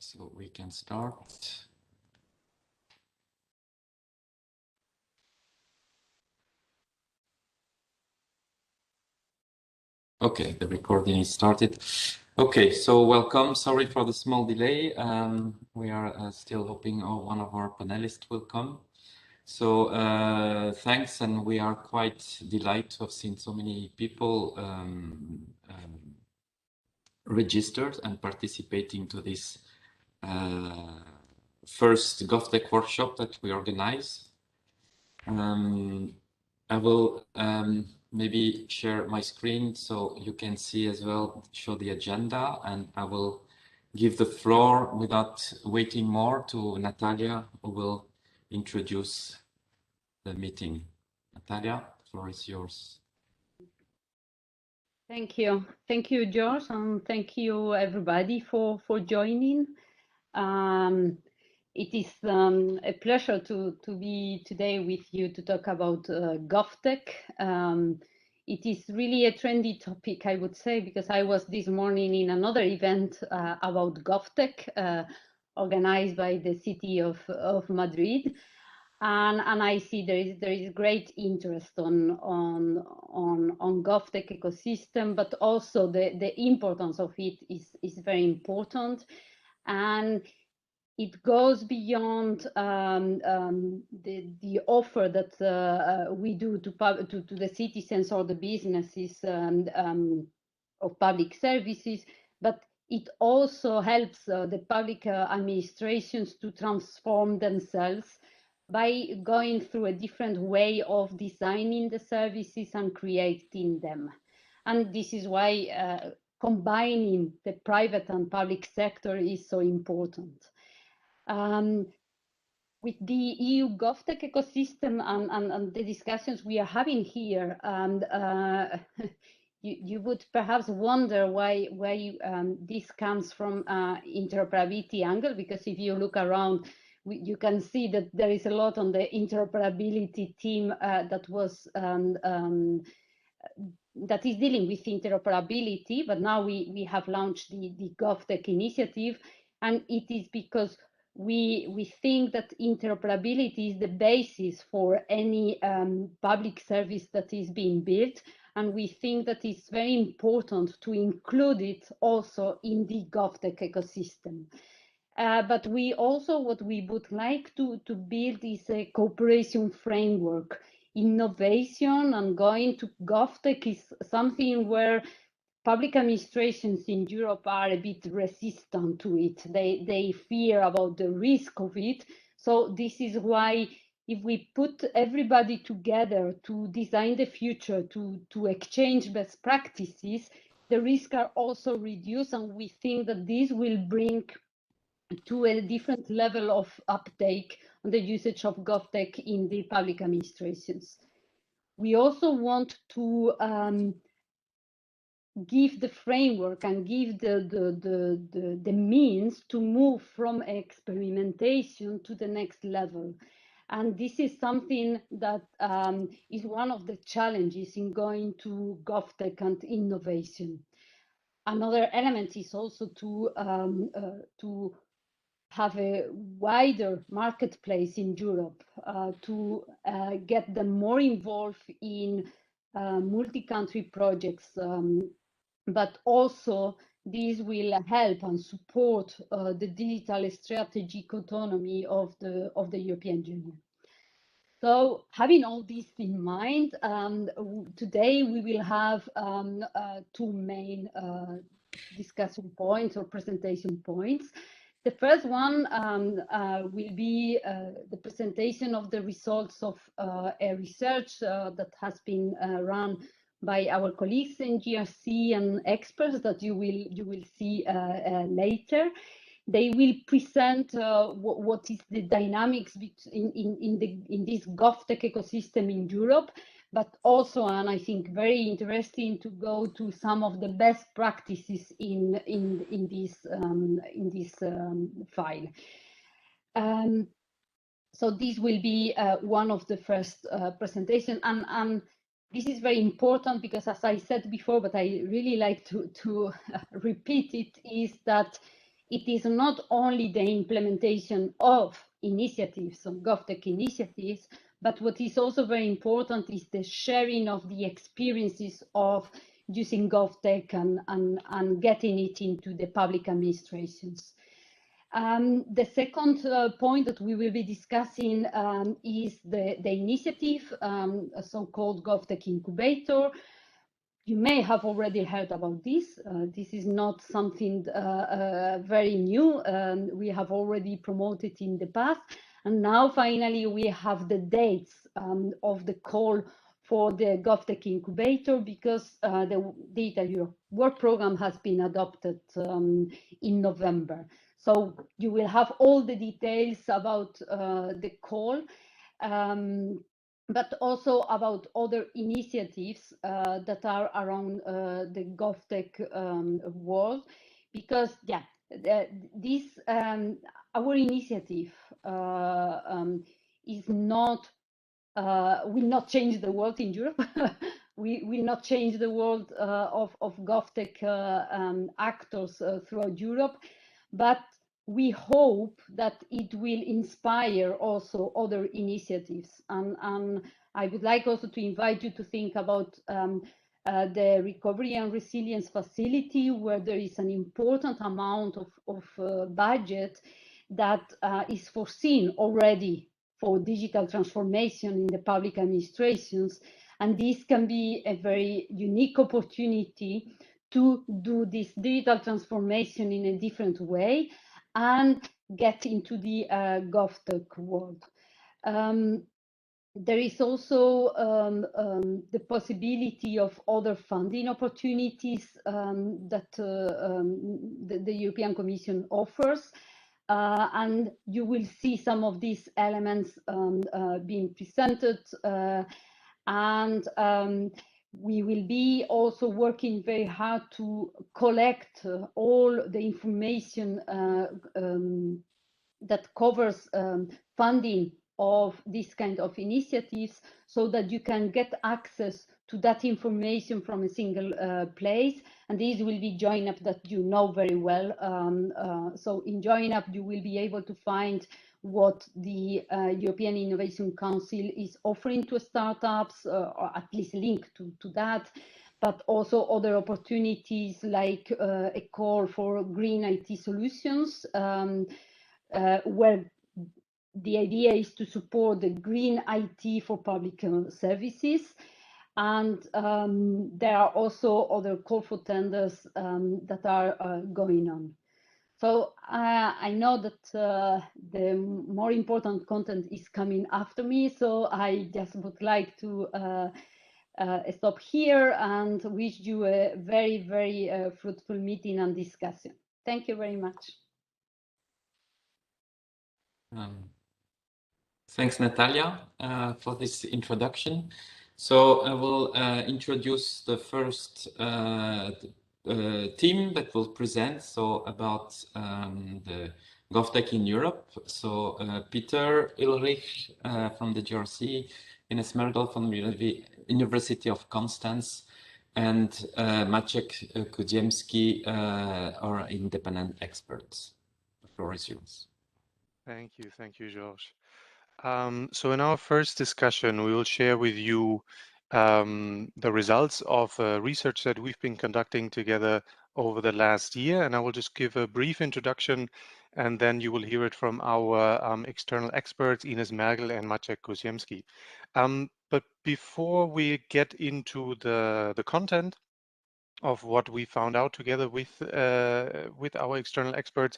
So we can start. Okay, the recording is started. Okay, so welcome. Sorry for the small delay. We are still hoping one of our panelists will come. So thanks, and we are quite delighted to have seen so many people registered and participating to this first GovTech workshop that we organize. I will maybe share my screen so you can see as well, show the agenda, and I will give the floor without waiting more to Natalia, who will introduce the meeting. Natalia, the floor is yours. Thank you. Thank you, George, and thank you everybody for joining. It is a pleasure to be today with you to talk about GovTech. It is really a trendy topic, I would say, because I was this morning in another event about GovTech organized by the city of Madrid. And I see there is great interest on GovTech ecosystem, but also the importance of it is very important, and it goes beyond the offer that we do to the citizens or the businesses of public services, but it also helps the public administrations to transform themselves by going through a different way of designing the services and creating them. And this is why combining the private and public sector is so important. With the EU GovTech ecosystem and the discussions we are having here, you would perhaps wonder why this comes from interoperability angle, because if you look around, you can see that there is a lot on the interoperability team that is dealing with interoperability, but now we have launched the GovTech initiative, and it is because we think that interoperability is the basis for any public service that is being built, and we think that it's very important to include it also in the GovTech ecosystem. But we also, what we would like to build is a cooperation framework. Innovation and going to GovTech is something where public administrations in Europe are a bit resistant to it. They fear about the risk of it. So this is why if we put everybody together to design the future, to exchange best practices, the risks are also reduced, and we think that this will bring to a different level of uptake on the usage of GovTech in the public administrations. We also want to give the framework and give the means to move from experimentation to the next level. And this is something that is one of the challenges in going to GovTech and innovation. Another element is also to have a wider marketplace in Europe, to get them more involved in multi-country projects, but also this will help and support the digital strategic autonomy of the European Union. So having all this in mind, today we will have two main discussion points or presentation points. The first one will be the presentation of the results of a research that has been run by our colleagues in GRC and experts that you will see later. They will present what is the dynamics in this GovTech ecosystem in Europe, but also, and I think very interesting, to go to some of the best practices in this file. So this will be one of the first presentations, and this is very important because, as I said before, but I really like to repeat it, is that it is not only the implementation of initiatives, of GovTech initiatives, but what is also very important is the sharing of the experiences of using GovTech and getting it into the public administrations. The second point that we will be discussing is the initiative, a so-called GovTech Incubator. You may have already heard about this. This is not something very new. We have already promoted in the past. And now finally we have the dates of the call for the GovTech Incubator, because the Digital Europe work program has been adopted in November. So you will have all the details about the call. But also about other initiatives that are around the GovTech world, because this our initiative is not will not change the world in Europe. We will not change the world of GovTech actors throughout Europe, but we hope that it will inspire also other initiatives. And I would like also to invite you to think about the Recovery and Resilience Facility, where there is an important amount of budget that is foreseen already for digital transformation in the public administrations. And this can be a very unique opportunity to do this digital transformation in a different way and get into the GovTech world. There is also the possibility of other funding opportunities that the European Commission offers. And you will see some of these elements being presented. We will be also working very hard to collect all the information that covers funding of this kind of initiatives, so that you can get access to that information from a single place. And these will be Join Up that you know very well. So in Join Up, you will be able to find what the European Innovation Council is offering to startups, or at least link to that, but also other opportunities like a call for green IT solutions, where the idea is to support the green IT for public services. And there are also other call for tenders that are going on. So I know that the more important content is coming after me, so I just would like to stop here and wish you a very, very fruitful meeting and discussion. Thank you very much. Thanks, Natalia, for this introduction. So I will introduce the first team that will present, so about the GovTech in Europe. So Peter Ulrich from the GRC, Ines Mergel from the University of Constance, and Maciek Kudziemski are independent experts. The floor is yours. Thank you, George. So in our first discussion, we will share with you the results of research that we've been conducting together over the last year. And I will just give a brief introduction, and then you will hear it from our external experts, Ines Mergel and Maciek Kudziemski. But before we get into the content of what we found out together with our external experts,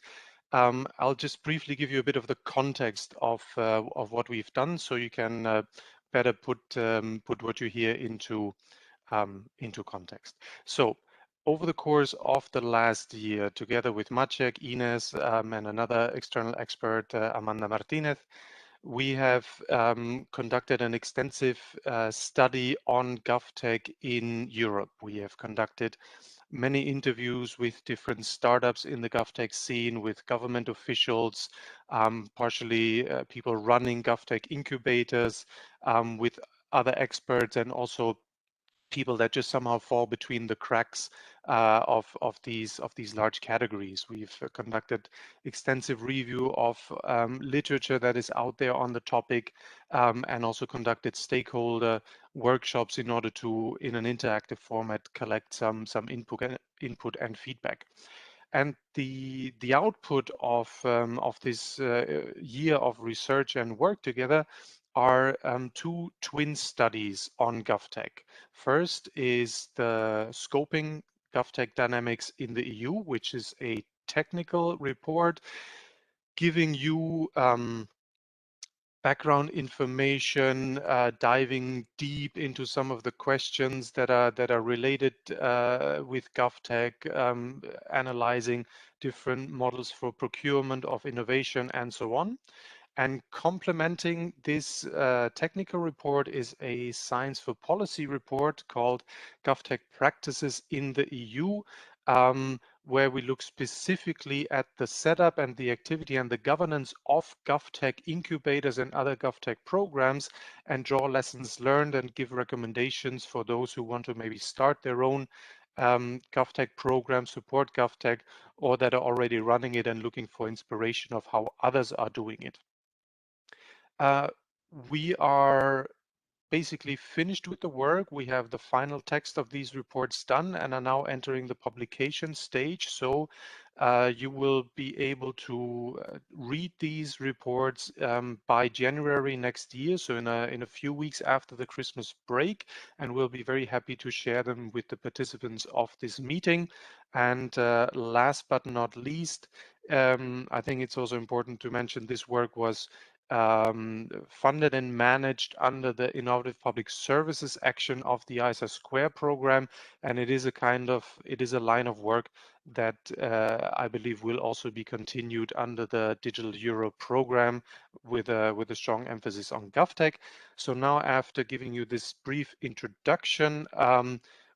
I'll just briefly give you a bit of the context of what we've done, so you can better put what you hear into context. So over the course of the last year, together with Maciek, Ines, and another external expert, Amanda Martinez, we have conducted an extensive study on GovTech in Europe. We have conducted many interviews with different startups in the GovTech scene, with government officials, partially people running GovTech incubators, with other experts, and also people that just somehow fall between the cracks of these large categories. We've conducted extensive review of literature that is out there on the topic, and also conducted stakeholder workshops in order to, in an interactive format, collect some input and feedback. And the output of this year of research and work together are two twin studies on GovTech. First is the scoping GovTech dynamics in the EU, which is a technical report giving you background information, diving deep into some of the questions that are related with GovTech, analyzing different models for procurement of innovation and so on. And complementing this technical report is a science for policy report called GovTech Practices in the EU, where we look specifically at the setup and the activity and the governance of GovTech incubators and other GovTech programs, and draw lessons learned and give recommendations for those who want to maybe start their own GovTech program, support GovTech, or that are already running it and looking for inspiration of how others are doing it. We are basically finished with the work. We have the final text of these reports done and are now entering the publication stage. So you will be able to read these reports by January next year, so in a few weeks after the Christmas break, and we'll be very happy to share them with the participants of this meeting. And last but not least, I think it's also important to mention this work was funded and managed under the Innovative Public Services action of the ISA Square program, and it is a line of work that I believe will also be continued under the Digital Europe program with a strong emphasis on GovTech. So now, after giving you this brief introduction,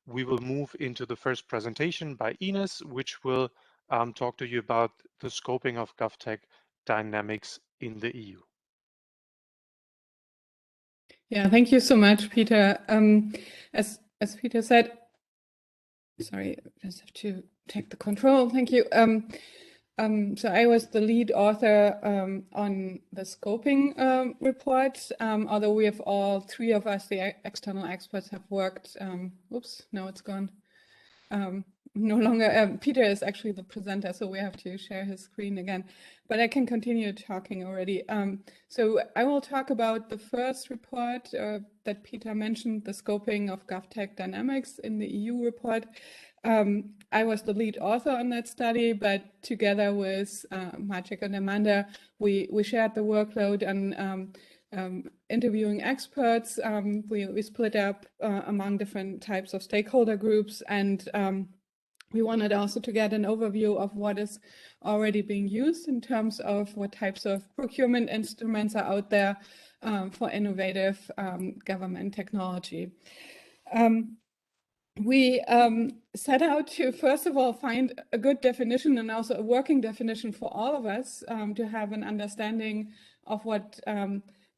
we will move into the first presentation by Ines, which will talk to you about the scoping of GovTech dynamics in the EU. Yeah, thank you so much, Peter. As Peter said, sorry, I just have to take the control. Thank you. So I was the lead author on the scoping report, although we have all three of us, the external experts, have worked. Oops, now it's gone. No longer, Peter is actually the presenter, so we have to share his screen again, but I can continue talking already. So I will talk about the first report that Peter mentioned, the scoping of GovTech dynamics in the EU report. I was the lead author on that study, but together with Maciek and Amanda, we shared the workload and interviewing experts. We split up among different types of stakeholder groups, and we wanted also to get an overview of what is already being used in terms of what types of procurement instruments are out there for innovative government technology. We set out to, first of all, find a good definition and also a working definition for all of us to have an understanding of what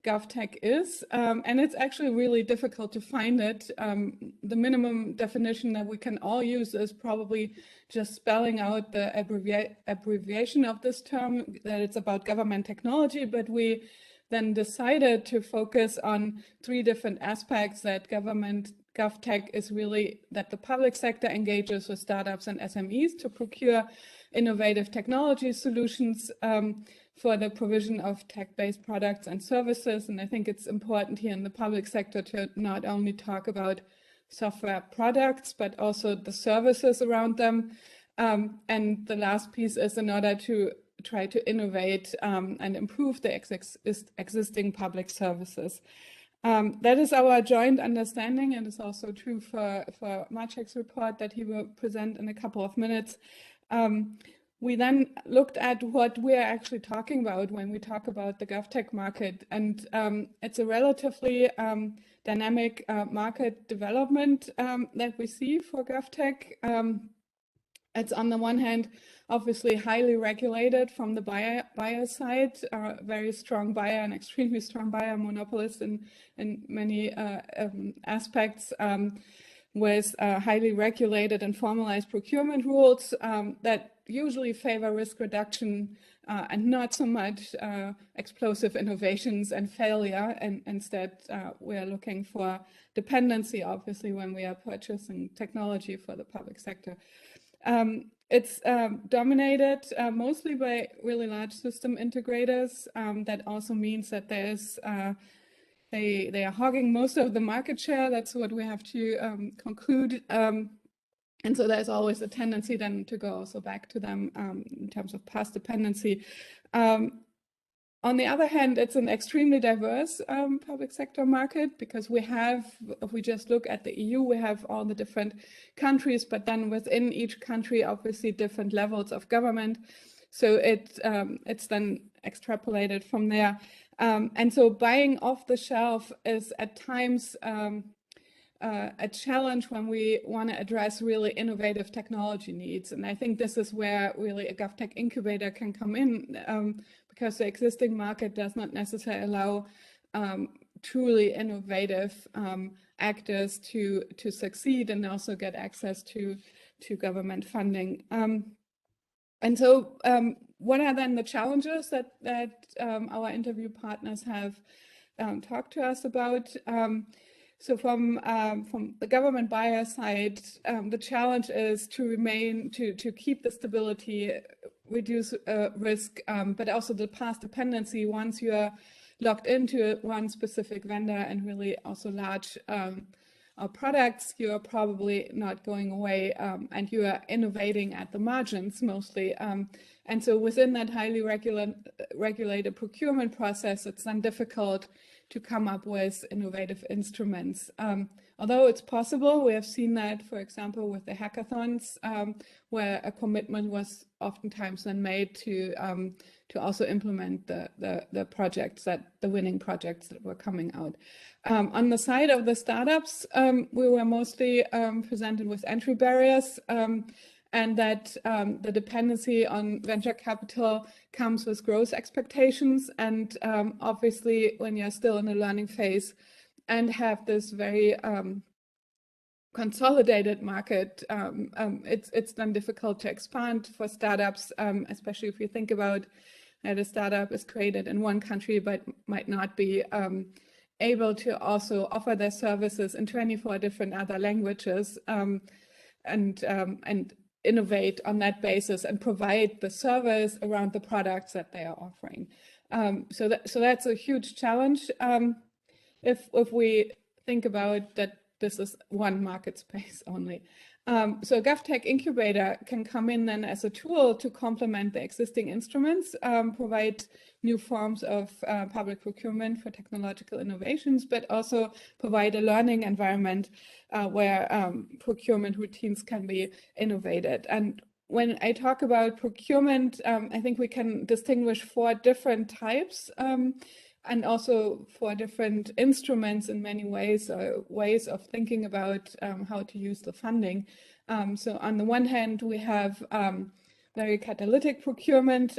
GovTech is, and it's actually really difficult to find it. The minimum definition that we can all use is probably just spelling out the abbreviation of this term, that it's about government technology, but we then decided to focus on three different aspects that GovTech is really that the public sector engages with startups and SMEs to procure innovative technology solutions for the provision of tech-based products and services. And I think it's important here in the public sector to not only talk about software products, but also the services around them. And the last piece is in order to try to innovate and improve the existing public services. That is our joint understanding, and it's also true for Maciek's report that he will present in a couple of minutes. We then looked at what we're actually talking about when we talk about the GovTech market, and it's a relatively dynamic market development that we see for GovTech. It's on the one hand, obviously highly regulated from the buyer side, very strong buyer and extremely strong buyer monopolist in many aspects. with highly regulated and formalized procurement rules that usually favor risk reduction and not so much explosive innovations and failure. And instead, we are looking for dependency, obviously, when we are purchasing technology for the public sector. It's dominated mostly by really large system integrators. That also means that there's they are hogging most of the market share. That's what we have to conclude. And so there's always a tendency then to go also back to them in terms of past dependency. On the other hand, it's an extremely diverse public sector market, because we have, if we just look at the EU, we have all the different countries, but then within each country, obviously different levels of government. So it's then extrapolated from there. And so buying off the shelf is at times a challenge when we want to address really innovative technology needs. And I think this is where really a GovTech Incubator can come in, because the existing market does not necessarily allow truly innovative actors to succeed and also get access to government funding. And so what are then the challenges that our interview partners have talked to us about? So from the government buyer side, the challenge is to keep the stability, reduce risk, but also the past dependency. Once you are locked into one specific vendor and really also large products, you are probably not going away, and you are innovating at the margins mostly. And so within that highly regulated procurement process, it's then difficult to come up with innovative instruments. Although it's possible, we have seen that, for example, with the hackathons, where a commitment was oftentimes then made to also implement the projects, the winning projects that were coming out. On the side of the startups, we were mostly presented with entry barriers, and that the dependency on venture capital comes with growth expectations. And obviously, when you're still in a learning phase and have this very consolidated market, it's then difficult to expand for startups, especially if you think about that a startup is created in one country but might not be able to also offer their services in 24 different other languages, and innovate on that basis and provide the service around the products that they are offering. So that's a huge challenge if we think about that this is one market space only. So GovTech Incubator can come in then as a tool to complement the existing instruments, provide new forms of public procurement for technological innovations, but also provide a learning environment where procurement routines can be innovated. And when I talk about procurement, I think we can distinguish 4 different types, and also 4 different instruments in many ways, ways of thinking about how to use the funding. So on the one hand, we have very catalytic procurement,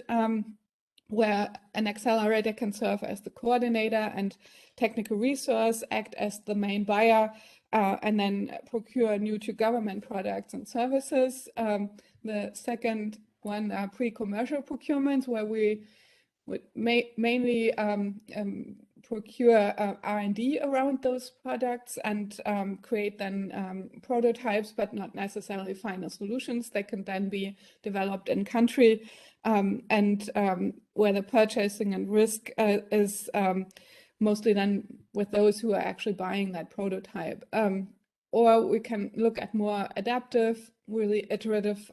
where an accelerator can serve as the coordinator and technical resource, act as the main buyer, and then procure new to government products and services. The second one are pre-commercial procurements, where we would mainly procure R&D around those products and create then prototypes, but not necessarily final solutions that can then be developed in country, and where the purchasing and risk is mostly then with those who are actually buying that prototype. Or we can look at more adaptive, really iterative,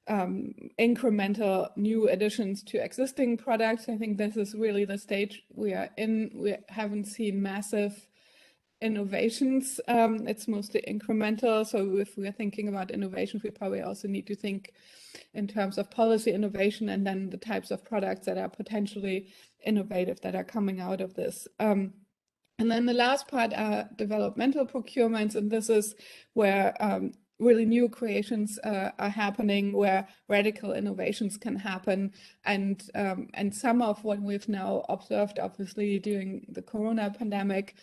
incremental new additions to existing products. I think this is really the stage we are in. We haven't seen massive innovations. It's mostly incremental. So if we're thinking about innovations, we probably also need to think in terms of policy innovation and then the types of products that are potentially innovative that are coming out of this. And then the last part are developmental procurements, and this is where really new creations are happening, where radical innovations can happen, and some of what we've now observed, obviously during the Corona pandemic,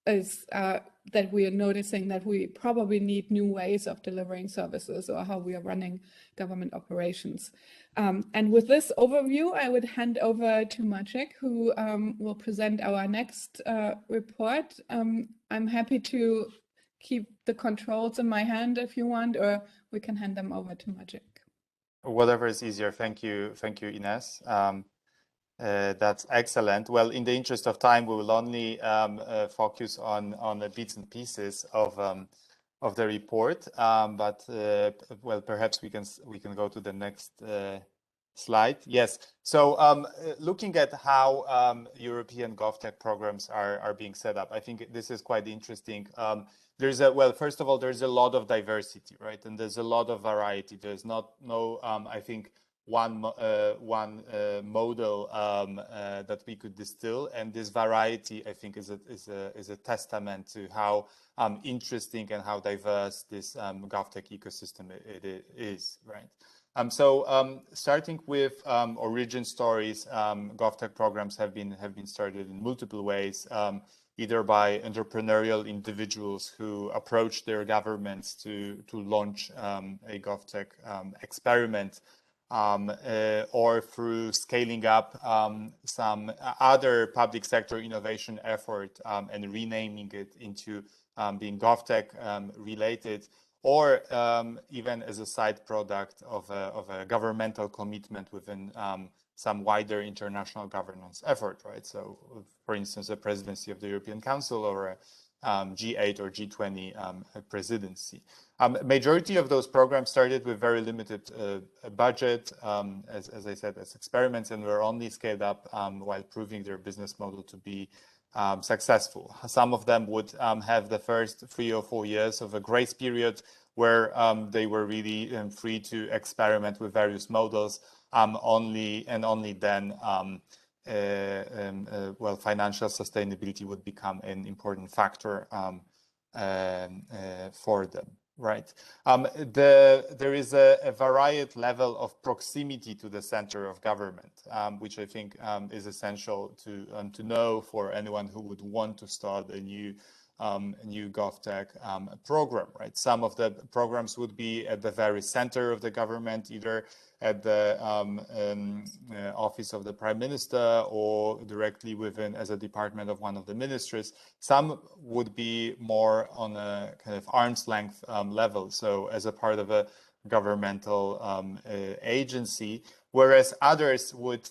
is that we are noticing that we probably need new ways of delivering services or how we are running government operations. And with this overview, I would hand over to Maciek, who will present our next report. I'm happy to keep the controls in my hand if you want, or we can hand them over to Maciek. Whatever is easier. Thank you, Ines. That's excellent. Well, in the interest of time, we will only focus on the bits and pieces of the report. Well, perhaps we can go to the next slide. Yes. So looking at how European GovTech programs are being set up, I think this is quite interesting. Well, first of all, there's a lot of diversity, right? And there's a lot of variety. There's I think one model that we could distill, and this variety, I think, is a testament to how interesting and how diverse this GovTech ecosystem it is, right? Starting with origin stories, GovTech programs have been started in multiple ways, either by entrepreneurial individuals who approach their governments to launch a GovTech experiment, or through scaling up some other public sector innovation effort and renaming it into being GovTech related, or even as a side product of a governmental commitment within some wider international governance effort, right? So, for instance, a presidency of the European Council or a G8 or G20 presidency. Majority of those programs started with very limited budget, as I said, as experiments, and were only scaled up while proving their business model to be successful. Some of them would have the first 3 or 4 years of a grace period where they were really free to experiment with various models, only then well, financial sustainability would become an important factor for them, right? There is a varied level of proximity to the center of government, which I think is essential to know for anyone who would want to start a new GovTech program, right? Some of the programs would be at the very center of the government, either at the office of the Prime Minister or directly within as a department of one of the ministries. Some would be more on a kind of arm's length level, so as a part of a governmental agency, whereas others would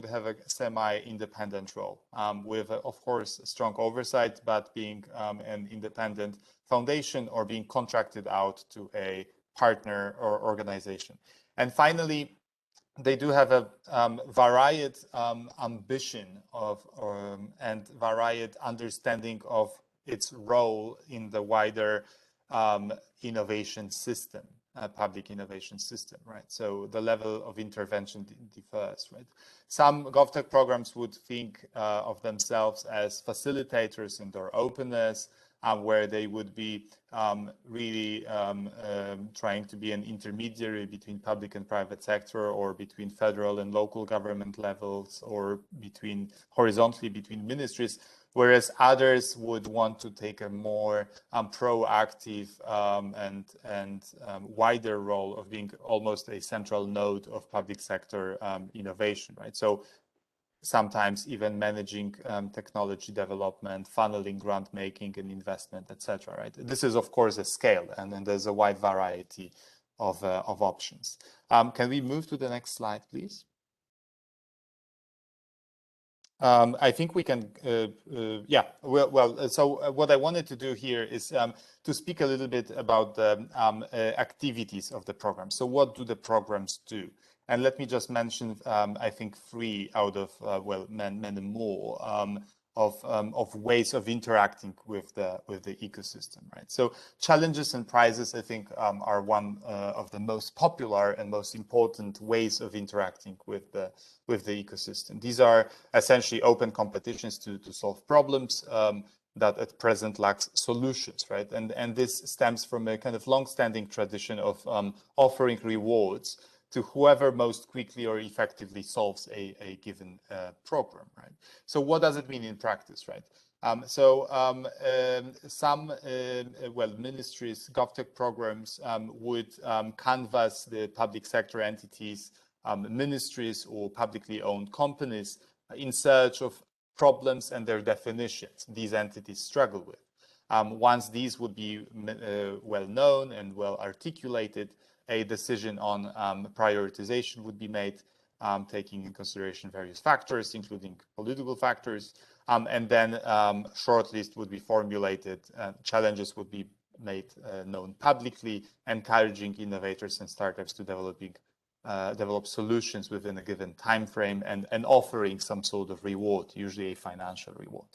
have a semi-independent role, with, of course, strong oversight, but being an independent foundation or being contracted out to a partner or organization. And finally, they do have a varied ambition and varied understanding of its role in the wider innovation system, public innovation system, right? So the level of intervention differs, right? Some GovTech programs would think of themselves as facilitators in their openness, where they would be really trying to be an intermediary between public and private sector, or between federal and local government levels, or horizontally between ministries, whereas others would want to take a more proactive and wider role of being almost a central node of public sector innovation, right? So sometimes even managing technology development, funneling grant making and investment, etc. Right? This is, of course, a scale, and then there's a wide variety of options. Can we move to the next slide, please? I think we can, yeah, well, so what I wanted to do here is to speak a little bit about the activities of the program. So what do the programs do? And let me just mention, I think, 3 out of, well, many more of ways of interacting with the ecosystem, right? So challenges and prizes, I think, are one of the most popular and most important ways of interacting with the ecosystem. These are essentially open competitions to solve problems that at present lacks solutions, right? And this stems from a kind of long-standing tradition of offering rewards to whoever most quickly or effectively solves a given program, right? So what does it mean in practice, right? Some ministries, GovTech programs would canvass the public sector entities, ministries or publicly owned companies in search of problems and their definitions these entities struggle with. Once these would be well known and well articulated, a decision on prioritization would be made, taking in consideration various factors, including political factors, and then shortlist would be formulated, challenges would be made known publicly, encouraging innovators and startups to develop solutions within a given time frame and offering some sort of reward, usually a financial reward.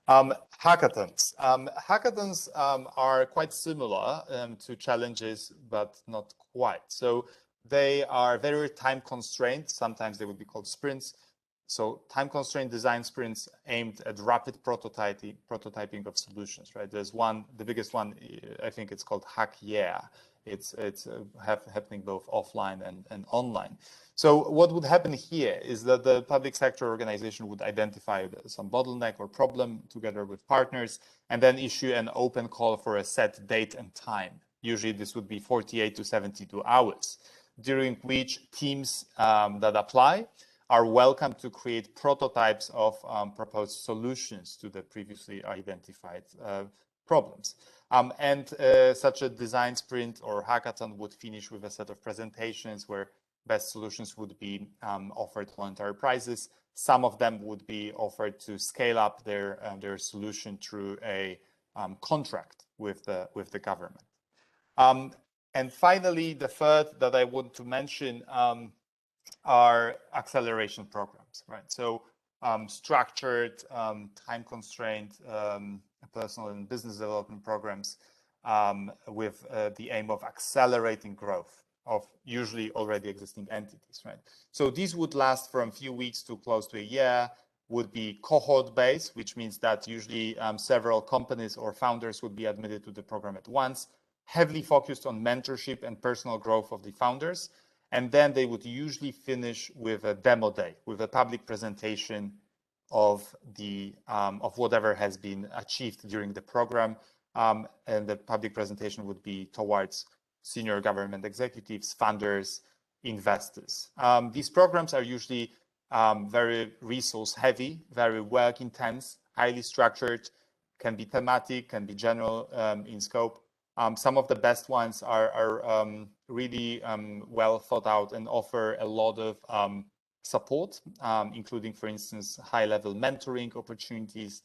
Hackathons. Hackathons are quite similar to challenges, but not quite. So they are very time constrained. Sometimes they would be called sprints. So time constrained design sprints aimed at rapid prototyping of solutions, right? There's one, the biggest one, I think it's called Hack Yeah. It's happening both offline and online. So what would happen here is that the public sector organization would identify some bottleneck or problem together with partners and then issue an open call for a set date and time. Usually this would be 48 to 72 hours, during which teams that apply are welcome to create prototypes of proposed solutions to the previously identified problems. Such a design sprint or hackathon would finish with a set of presentations where best solutions would be offered monetary prizes. Some of them would be offered to scale up their solution through a contract with the government. And finally, the third that I want to mention are acceleration programs, right? So structured, time-constrained personal and business development programs with the aim of accelerating growth of usually already existing entities, right? So these would last from a few weeks to close to a year, would be cohort-based, which means that usually several companies or founders would be admitted to the program at once, heavily focused on mentorship and personal growth of the founders. And then they would usually finish with a demo day, with a public presentation of whatever has been achieved during the program. And the public presentation would be towards senior government executives, funders, investors. These programs are usually very resource heavy, very work intense, highly structured, can be thematic, can be general in scope. Some of the best ones are really well thought out and offer a lot of support, including, for instance, high-level mentoring opportunities,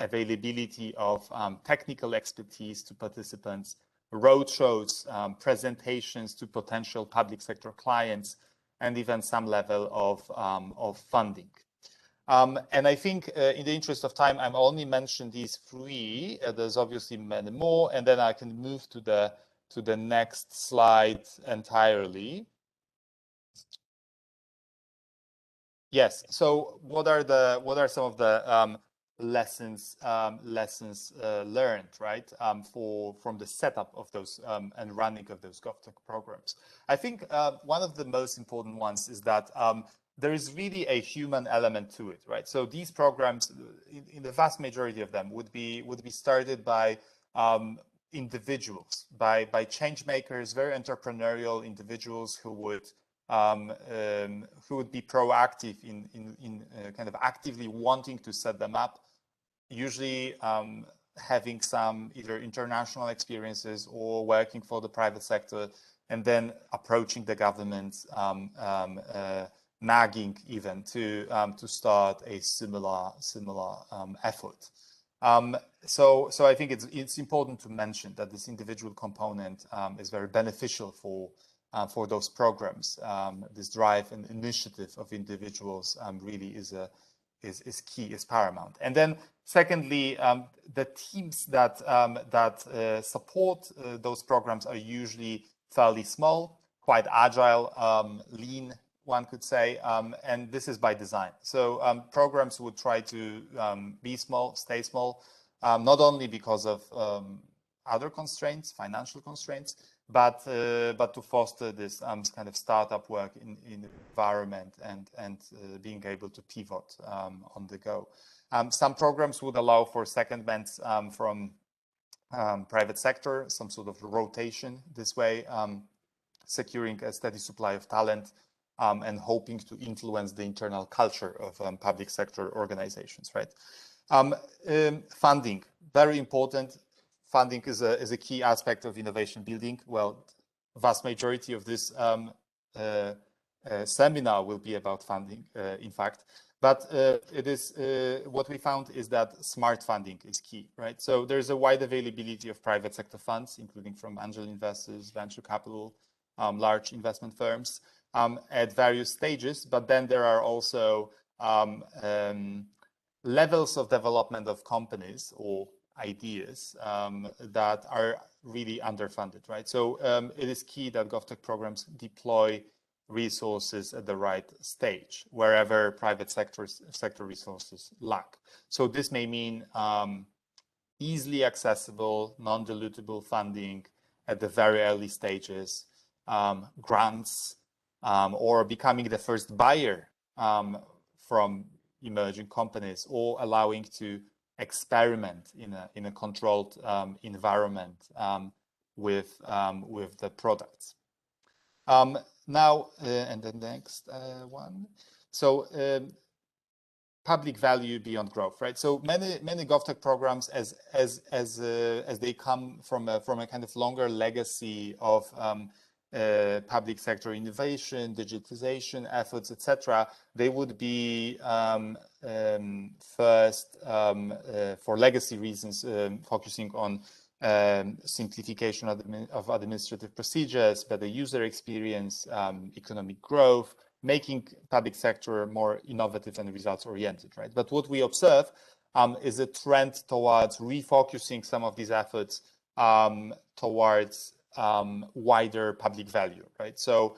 availability of technical expertise to participants, roadshows, presentations to potential public sector clients, and even some level of funding. And I think in the interest of time, I'm only mentioned these three. There's obviously many more, and then I can move to the next slide entirely. Yes. So what are some of the lessons learned, right? From the setup of those and running of those GovTech programs? I think one of the most important ones is that there is really a human element to it, right? So these programs, in the vast majority of them, would be started by individuals, by change makers, very entrepreneurial individuals who would be proactive in kind of actively wanting to set them up, usually having some either international experiences or working for the private sector, and then approaching the government, nagging even to start a similar effort. So I think it's important to mention that this individual component is very beneficial for those programs. This drive and initiative of individuals really is key, is paramount. And then secondly, the teams that support those programs are usually fairly small, quite agile, lean, one could say, and this is by design. So programs would try to be small, stay small, not only because of other constraints, financial constraints, but to foster this kind of startup work in the environment and being able to pivot on the go. Some programs would allow for secondments from private sector, some sort of rotation this way, securing a steady supply of talent and hoping to influence the internal culture of public sector organizations, right? Funding, very important. Funding is a key aspect of innovation building. Well, vast majority of this seminar will be about funding, in fact. But it is what we found is that smart funding is key, right? So there's a wide availability of private sector funds, including from angel investors, venture capital, large investment firms at various stages. But then there are also levels of development of companies or ideas that are really underfunded, right? So it is key that GovTech programs deploy resources at the right stage wherever private sector resources lack. So this may mean easily accessible, non-dilutable funding at the very early stages, grants, or becoming the first buyer from emerging companies, or allowing to experiment in a controlled environment with the products. Now, and the next one. So public value beyond growth, right? So many GovTech programs, as they come from a kind of longer legacy of public sector innovation, digitization efforts, etc., they would be first, for legacy reasons, focusing on simplification of administrative procedures, better user experience, economic growth, making public sector more innovative and results-oriented, right? But what we observe is a trend towards refocusing some of these efforts towards wider public value, right? So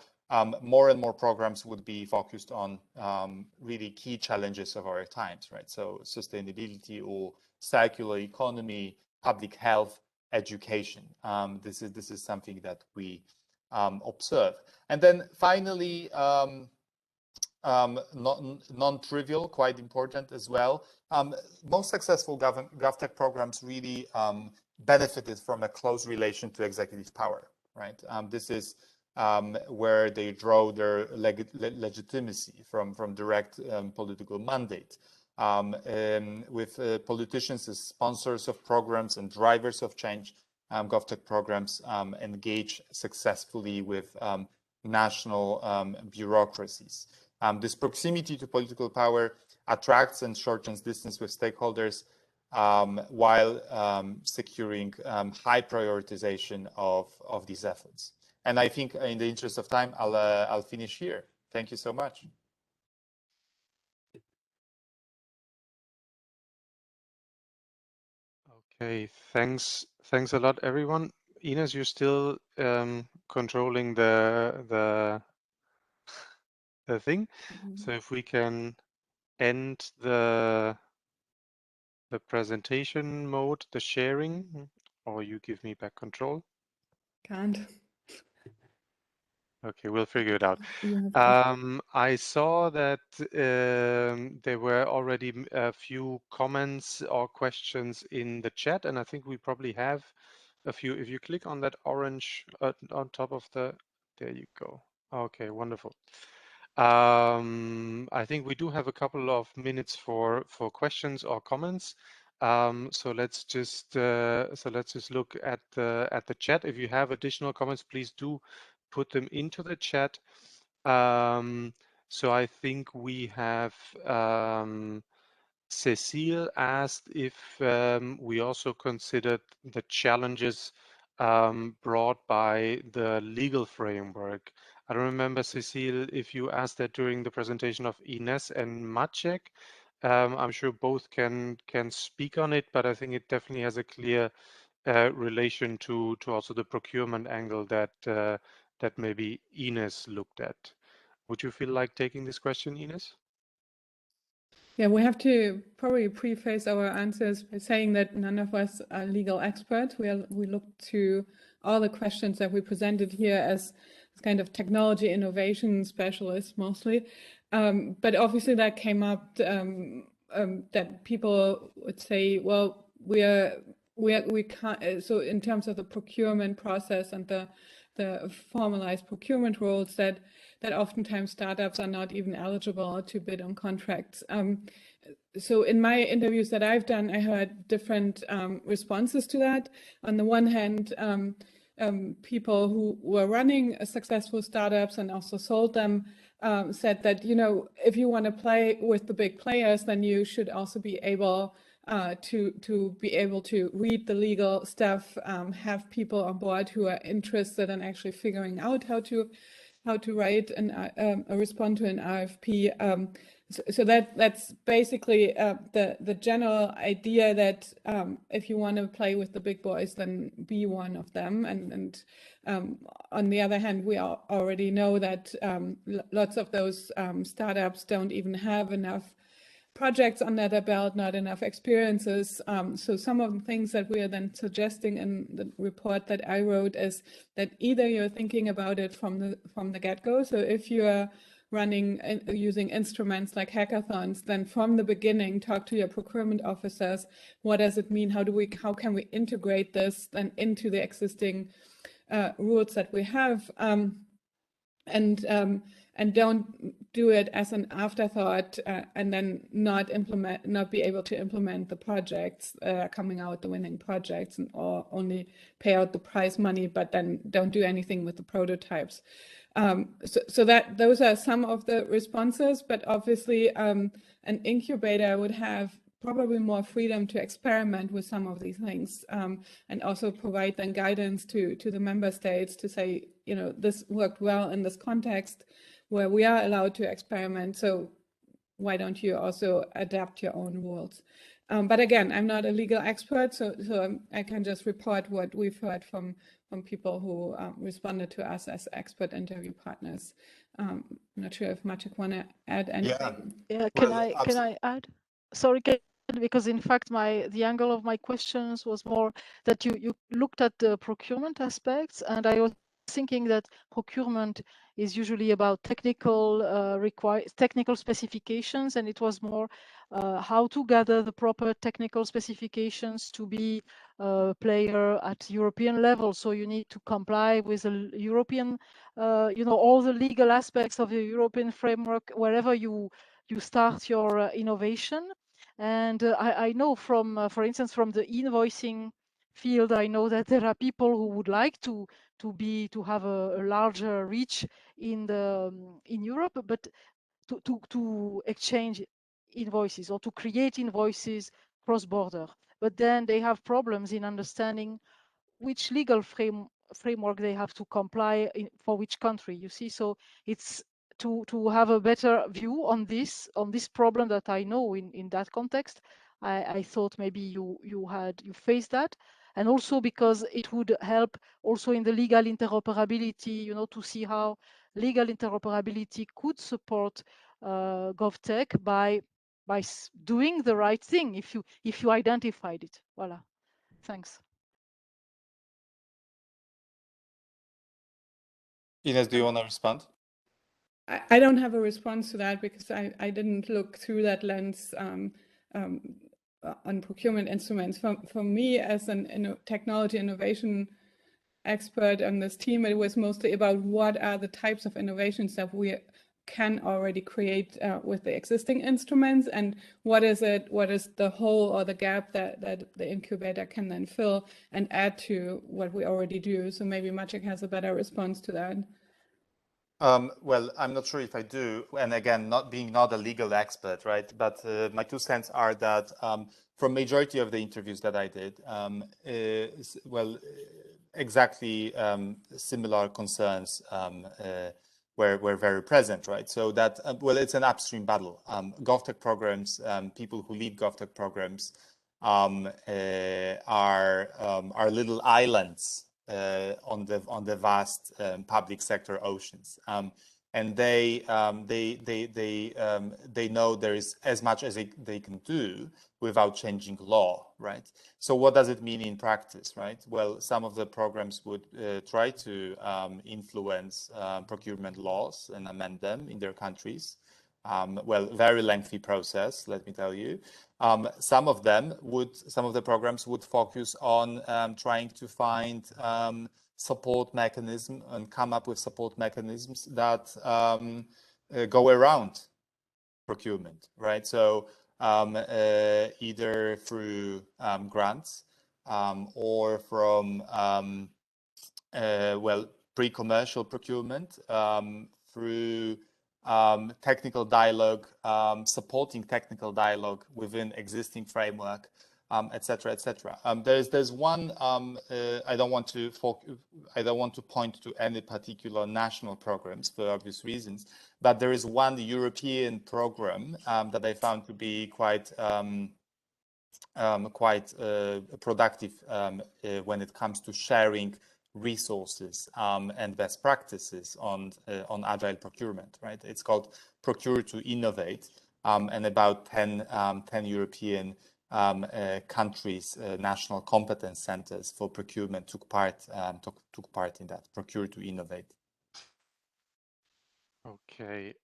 more and more programs would be focused on really key challenges of our times, right? So sustainability or circular economy, public health, education. This is something that we observe. And then finally, non-trivial, quite important as well. Most successful GovTech programs really benefited from a close relation to executive power, right? This is where they draw their legitimacy from direct political mandate. With politicians as sponsors of programs and drivers of change, GovTech programs engage successfully with national bureaucracies. This proximity to political power attracts and shortens distance with stakeholders while securing high prioritization of these efforts. And I think in the interest of time, I'll finish here. Thank you so much. Okay, thanks a lot, everyone. Ines, you're still controlling the thing. So if we can end the presentation mode, the sharing, or you give me back control. Can't. Okay, we'll figure it out. Yeah. I saw that there were already a few comments or questions in the chat, and I think we probably have a few. If you click on that orange on top of the, there you go. Okay, wonderful. I think we do have a couple of minutes for questions or comments. So let's just look at the chat. If you have additional comments, please do put them into the chat. So I think we have Cecile asked if we also considered the challenges brought by the legal framework. I don't remember, Cecile, if you asked that during the presentation of Ines and Maciek. I'm sure both can speak on it, but I think it definitely has a clear relation to also the procurement angle that that maybe Ines looked at. Would you feel like taking this question, Ines? Yeah, we have to probably preface our answers by saying that none of us are legal experts. We looked to all the questions that we presented here as kind of technology innovation specialists mostly. But obviously that came up that people would say, well, we can't, so in terms of the procurement process and the formalized procurement rules, that oftentimes startups are not even eligible to bid on contracts. So in my interviews that I've done, I heard different responses to that. On the one hand, people who were running successful startups and also sold them said that, you know, if you want to play with the big players, then you should also be able to be able to read the legal stuff, have people on board who are interested in actually figuring out how to write and respond to an RFP. So that's basically the general idea that if you want to play with the big boys, then be one of them. And on the other hand, we already know that lots of those startups don't even have enough projects under their belt, not enough experiences. So some of the things that we are then suggesting in the report that I wrote is that either you're thinking about it from the get-go. So if you're running using instruments like hackathons, then from the beginning talk to your procurement officers. What does it mean? How can we integrate this then into the existing rules that we have? And don't do it as an afterthought and then not be able to implement the projects coming out, the winning projects, or only pay out the prize money, but then don't do anything with the prototypes. So that those are some of the responses, but obviously an incubator would have probably more freedom to experiment with some of these things, and also provide then guidance to the member states to say, you know, this worked well in this context where we are allowed to experiment. So why don't you also adapt your own rules? But again, I'm not a legal expert, so I can just report what we've heard from people who responded to us as expert interview partners. I'm not sure if Maciek want to add anything. Yeah, can I add? Sorry, because in fact the angle of my questions was more that you looked at the procurement aspects, and I was thinking that procurement is usually about technical technical specifications, and it was more how to gather the proper technical specifications to be a player at European level. So you need to comply with a European, you know, all the legal aspects of the European framework wherever you start your innovation. And I know from, for instance, from the invoicing field, I know that there are people who would like to have a larger reach in Europe, but to exchange invoices or to create invoices cross-border. But then they have problems in understanding which legal framework they have to comply for which country, you see. So it's to have a better view on this problem that I know in that context. I thought maybe you faced that, and also because it would help also in the legal interoperability, you know, to see how legal interoperability could support GovTech by doing the right thing if you identified it. Voila. Thanks. Ines, do you want to respond? I don't have a response to that because I didn't look through that lens on procurement instruments. For me, as an technology innovation expert on this team, it was mostly about what are the types of innovations that we can already create with the existing instruments, and what is the hole or the gap that the incubator can then fill and add to what we already do. So maybe Maciek has a better response to that. Well, I'm not sure if I do, and again, not a legal expert, right? But my 2 cents are that from majority of the interviews that I did, exactly similar concerns were very present, right? So that it's an upstream battle. GovTech programs, people who lead GovTech programs are little islands on the vast public sector oceans. and they know there is as much as they can do without changing law, right? So what does it mean in practice, right? Well, some of the programs would try to influence procurement laws and amend them in their countries. Well, very lengthy process, let me tell you. Some of the programs would focus on trying to find support mechanism and come up with support mechanisms that go around procurement, right? So either through grants or from well, pre-commercial procurement through technical dialogue, supporting technical dialogue within existing framework, et cetera, et cetera. There's one. I don't want to point to any particular national programs for obvious reasons, but there is one European program that I found to be quite productive when it comes to sharing resources and best practices on agile procurement, right? It's called Procure to Innovate, and about 10 European countries, national competence centers for procurement took part in that, Procure to Innovate. Okay,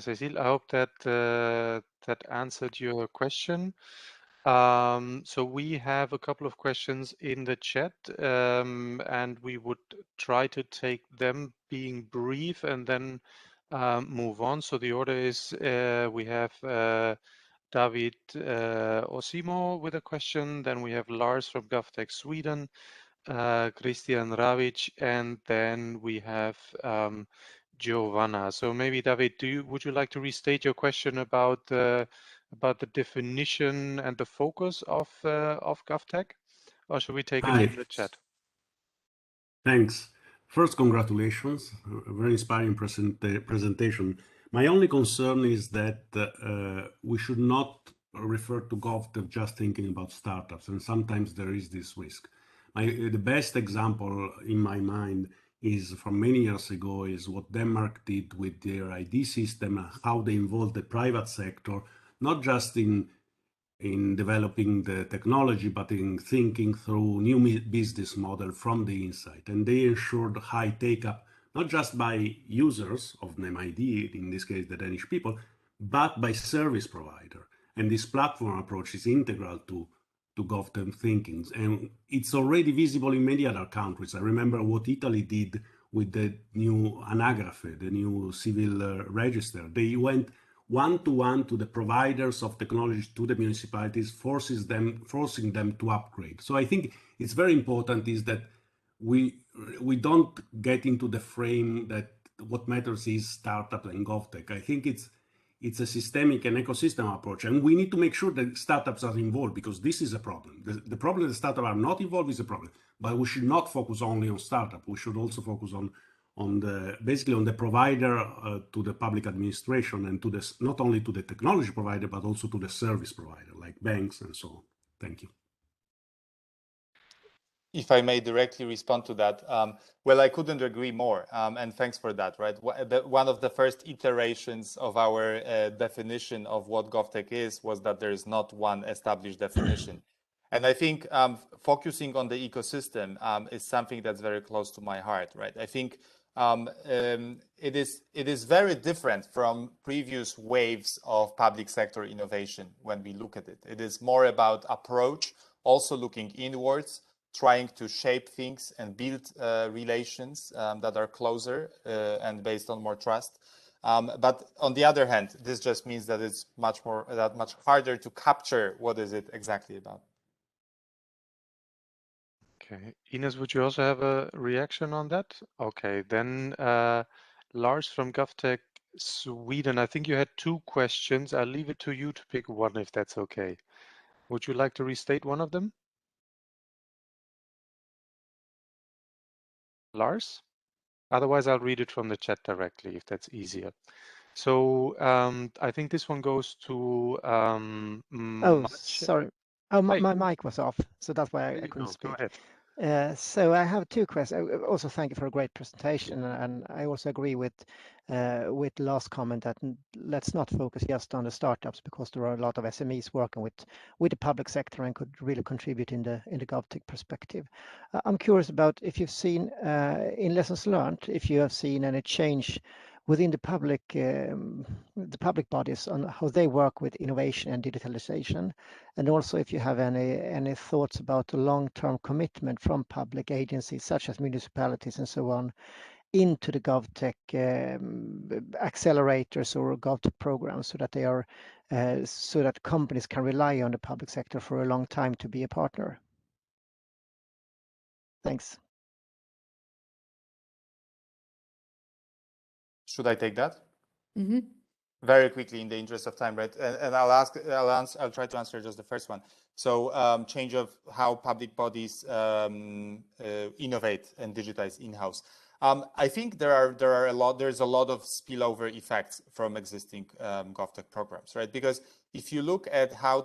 Cecile, I hope that that answered your question. So we have a couple of questions in the chat, and we would try to take them being brief and then move on. So the order is we have David Osimo with a question, then we have Lars from GovTech Sweden, Christian Ravic, and then we have Giovanna. So maybe David, would you like to restate your question about the definition and the focus of GovTech, or should we take it from the chat? Thanks. First, congratulations. A very inspiring presentation. My only concern is that we should not refer to GovTech just thinking about startups, and sometimes there is this risk. The best example in my mind is from many years ago is what Denmark did with their ID system, how they involved the private sector, not just in developing the technology, but in thinking through new business model from the inside. And they ensured high take-up, not just by users of NemID, in this case the Danish people, but by service provider. And this platform approach is integral to GovTech thinking. And it's already visible in many other countries. I remember what Italy did with the new Anagrafe, the new civil register. They went one-to-one to the providers of technology, to the municipalities, forcing them to upgrade. So I think it's very important is that we don't get into the frame that what matters is startup and GovTech. I think it's a systemic and ecosystem approach, and we need to make sure that startups are involved, because this is a problem. The problem that startups are not involved is a problem, but we should not focus only on startup. We should also focus on basically on the provider to the public administration, and to this, not only to the technology provider, but also to the service provider like banks and so on. Thank you. If I may directly respond to that, well, I couldn't agree more, and thanks for that, right? One of the first iterations of our definition of what GovTech is was that there is not one established definition. And I think focusing on the ecosystem is something that's very close to my heart, right? I think it is very different from previous waves of public sector innovation when we look at it. It is more about approach, also looking inwards, trying to shape things and build relations that are closer and based on more trust. But on the other hand, this just means that it's much harder to capture what is it exactly about. Okay, Ines, would you also have a reaction on that? Okay, then Lars from GovTech Sweden, I think you had two questions. I'll leave it to you to pick one if that's okay. Would you like to restate one of them? Lars? Otherwise, I'll read it from the chat directly if that's easier. So I think this one goes to sorry. Oh, my mic was off, so that's why I couldn't speak. Go ahead. So I have two questions. Also, thank you for a great presentation, and I also agree with the last comment that let's not focus just on the startups, because there are a lot of SMEs working with the public sector and could really contribute in the GovTech perspective. I'm curious about if you've seen in lessons learned, if you have seen any change within the public bodies on how they work with innovation and digitalization, and also if you have any thoughts about the long-term commitment from public agencies such as municipalities and so on into the GovTech accelerators or GovTech programs, so that they are so that companies can rely on the public sector for a long time to be a partner. Thanks. Should I take that? Mm-hmm. Very quickly, in the interest of time, right? And I'll try to answer just the first one. So change of how public bodies innovate and digitize in-house. I think there's a lot of spillover effects from existing GovTech programs, right? Because if you look at how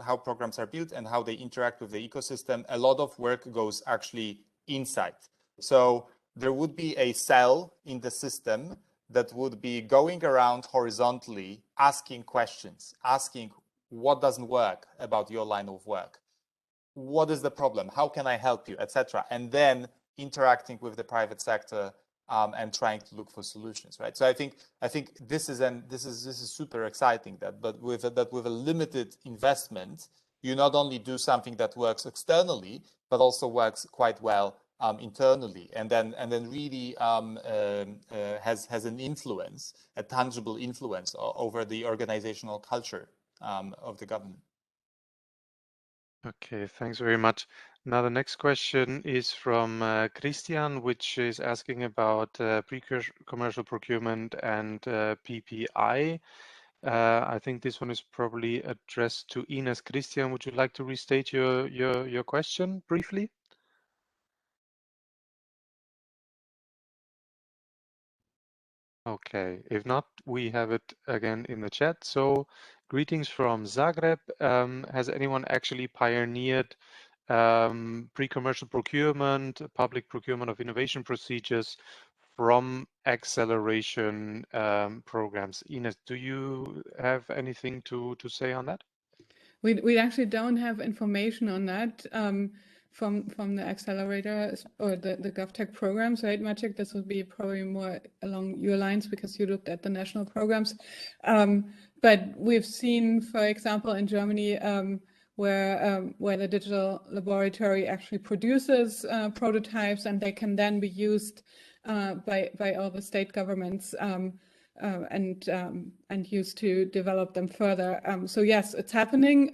how programs are built and how they interact with the ecosystem, a lot of work goes actually inside. So there would be a cell in the system that would be going around horizontally, asking questions, asking what doesn't work about your line of work, what is the problem, how can I help you, etc., and then interacting with the private sector and trying to look for solutions, right? So I think this is super exciting. But with a limited investment, you not only do something that works externally, but also works quite well internally, and then really has an influence, a tangible influence over the organizational culture of the government. Okay, thanks very much. Now the next question is from Christian, which is asking about pre-commercial procurement and PPI. I think this one is probably addressed to Ines. Christian, would you like to restate your question briefly? Okay, if not, we have it again in the chat. So, greetings from Zagreb. Has anyone actually pioneered pre-commercial procurement, public procurement of innovation procedures from acceleration programs? Ines, do you have anything to say on that? We actually don't have information on that from the accelerator or the GovTech programs, right, Maciek? This would be probably more along your lines because you looked at the national programs. But we've seen, for example, in Germany, where the digital laboratory actually produces prototypes, and they can then be used by all the state governments and used to develop them further. So yes, it's happening,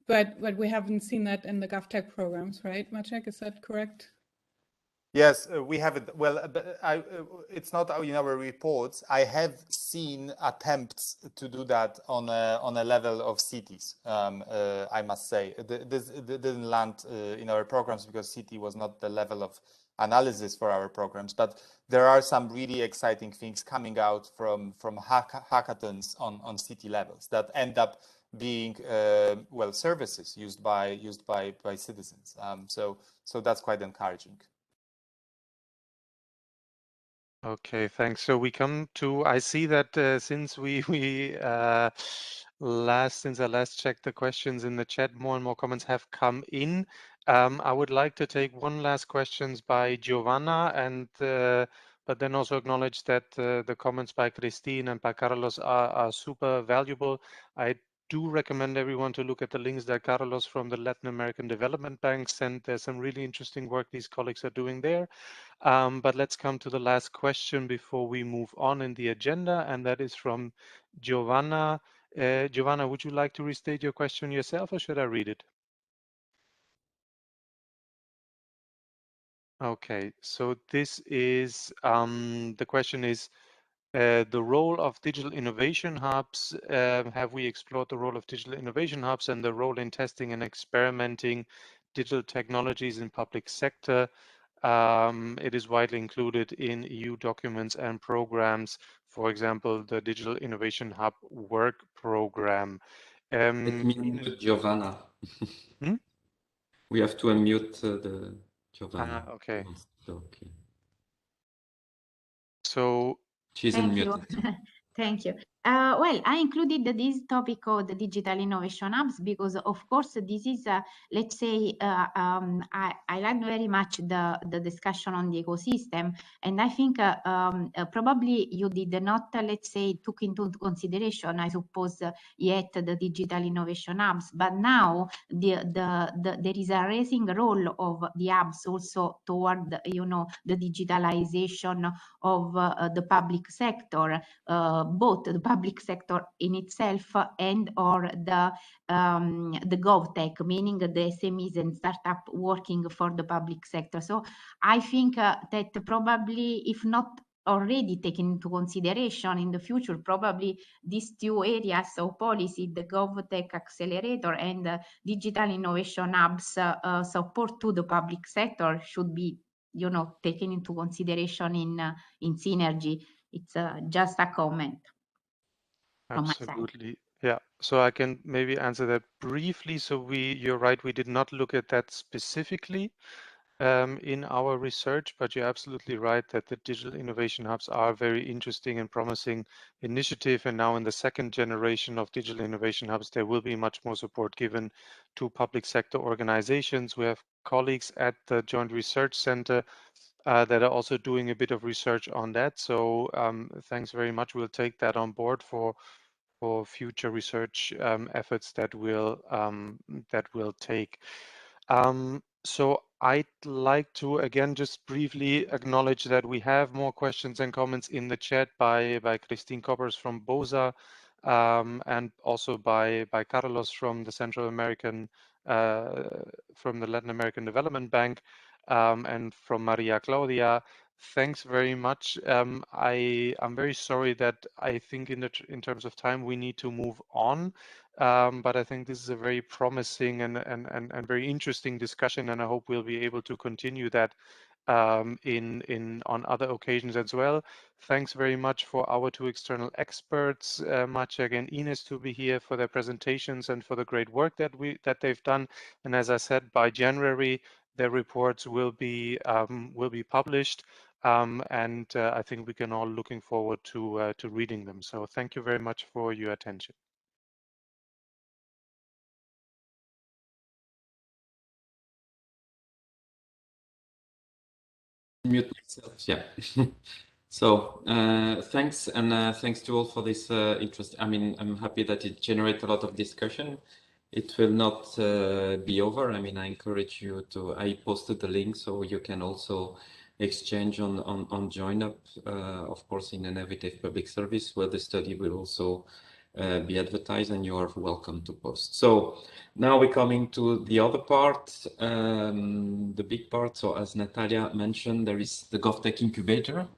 but we haven't seen that in the GovTech programs, right, Maciek? Is that correct? Yes, we have it. Well, it's not in our reports. I have seen attempts to do that on a level of cities. I must say, this didn't land in our programs because city was not the level of analysis for our programs. But there are some really exciting things coming out from hackathons on city levels that end up being services used by citizens. So that's quite encouraging. Okay, thanks. So we come to, I see that since since I last checked the questions in the chat, more and more comments have come in. I would like to take one last questions by Giovanna, and but then also acknowledge that the comments by Christine and by Carlos are super valuable. I do recommend everyone to look at the links that Carlos from the Latin American Development Bank sent. There's some really interesting work these colleagues are doing there. But let's come to the last question before we move on in the agenda, and that is from Giovanna. Giovanna, would you like to restate your question yourself, or should I read it? Okay, so this is, the question is, the role of digital innovation hubs. Have we explored the role of digital innovation hubs and the role in testing and experimenting digital technologies in public sector? It is widely included in EU documents and programs, for example, the Digital Innovation Hub work program. Let me unmute Giovanna. Hmm? We have to unmute the Giovanna. Okay. Okay. So she's unmuted. Thank you. Well, I included this topic of the digital innovation hubs because, of course, this is, let's say, I like very much the discussion on the ecosystem, and I think probably you did not, let's say, took into consideration, I suppose, yet the digital innovation hubs. But now there is a raising role of the hubs also toward, the digitalization of the public sector, both the public sector in itself and or the GovTech, meaning the SMEs and startup working for the public sector. So I think that probably, if not already taken into consideration in the future, probably these two areas of policy, the GovTech Accelerator and the Digital Innovation Hubs support to the public sector should be, taken into consideration in synergy. It's just a comment. absolutely. Yeah. So I can maybe answer that briefly. So you're right, we did not look at that specifically in our research, but you're absolutely right that the digital innovation hubs are a very interesting and promising initiative. And now in the second generation of digital innovation hubs, there will be much more support given to public sector organizations. We have colleagues at the Joint Research Center that are also doing a bit of research on that. So thanks very much. We'll take that on board for future research efforts that will take. So I'd like to again just briefly acknowledge that we have more questions and comments in the chat by Christine Koppers from BOSA and also by Carlos from the from the Latin American Development Bank and from Maria Claudia. Thanks very much. I'm very sorry that I think in terms of time we need to move on, but I think this is a very promising and very interesting discussion, and I hope we'll be able to continue that on other occasions as well. Thanks very much for our two external experts, Maciek and Ines, to be here for their presentations and for the great work that they've done. And as I said, by January, their reports will be published. And I think we can all looking forward to reading them. So thank you very much for your attention. Mute myself. Yeah. So thanks, and thanks to all for this interest. I mean, I'm happy that it generates a lot of discussion. It will not be over. I mean, I encourage you to. I posted the link, so you can also exchange on JoinUp, of course, in innovative public service, where the study will also be advertised, and you are welcome to post. So now we're coming to the other part, the big part. So as Natalia mentioned, there is the GovTech Incubator.